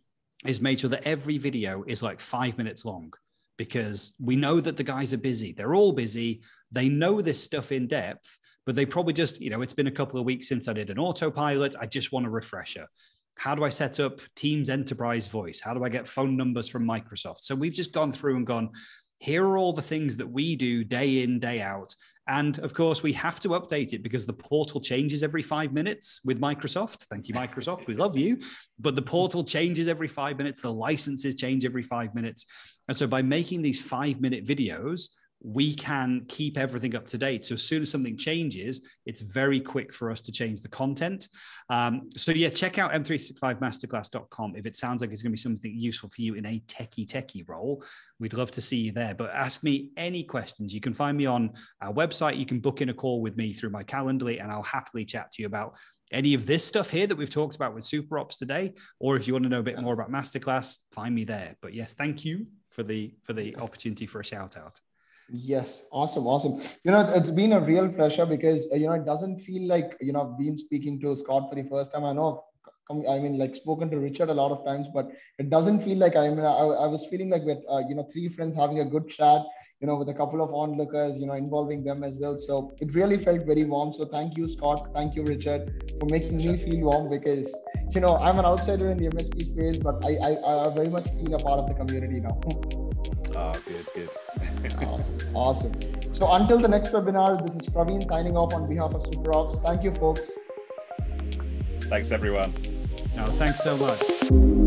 is made sure that every video is like 5 minutes long, because we know that the guys are busy. They're all busy. They know this stuff in depth, but they probably just, it's been a couple of weeks since I did an autopilot. I just want a refresher. How do I set up Teams Enterprise Voice? How do I get phone numbers from Microsoft? So we've just gone through and gone, here are all the things that we do day in, day out. And of course, we have to update it because the portal changes every 5 minutes with Microsoft. Thank you, Microsoft. We love you. But the portal changes every 5 minutes. The licenses change every 5 minutes. And so by making these 5-minute videos, we can keep everything up to date. So as soon as something changes, it's very quick for us to change the content. So yeah, check out M365Masterclass.com if it sounds like it's going to be something useful for you in a techie role. We'd love to see you there. But ask me any questions. You can find me on our website. You can book in a call with me through my Calendly, and I'll happily chat to you about any of this stuff here that we've talked about with Super Ops today. Or if you want to know a bit more about Masterclass, find me there. But yes, thank you for the opportunity for a shout out. Yes. Awesome. It's been a real pleasure because, it doesn't feel like, I've been speaking to Scott for the first time. I know spoken to Richard a lot of times, but it doesn't feel like I was feeling like we're, three friends having a good chat, with a couple of onlookers, involving them as well. So it really felt very warm. So thank you, Scott. Thank you, Richard, for making me feel warm because, I'm an outsider in the MSP space, but I very much feel a part of the community now. Oh, good. Awesome. So until the next webinar, this is Praveen signing off on behalf of Super Ops. Thank you, folks. Thanks, everyone. No, thanks so much.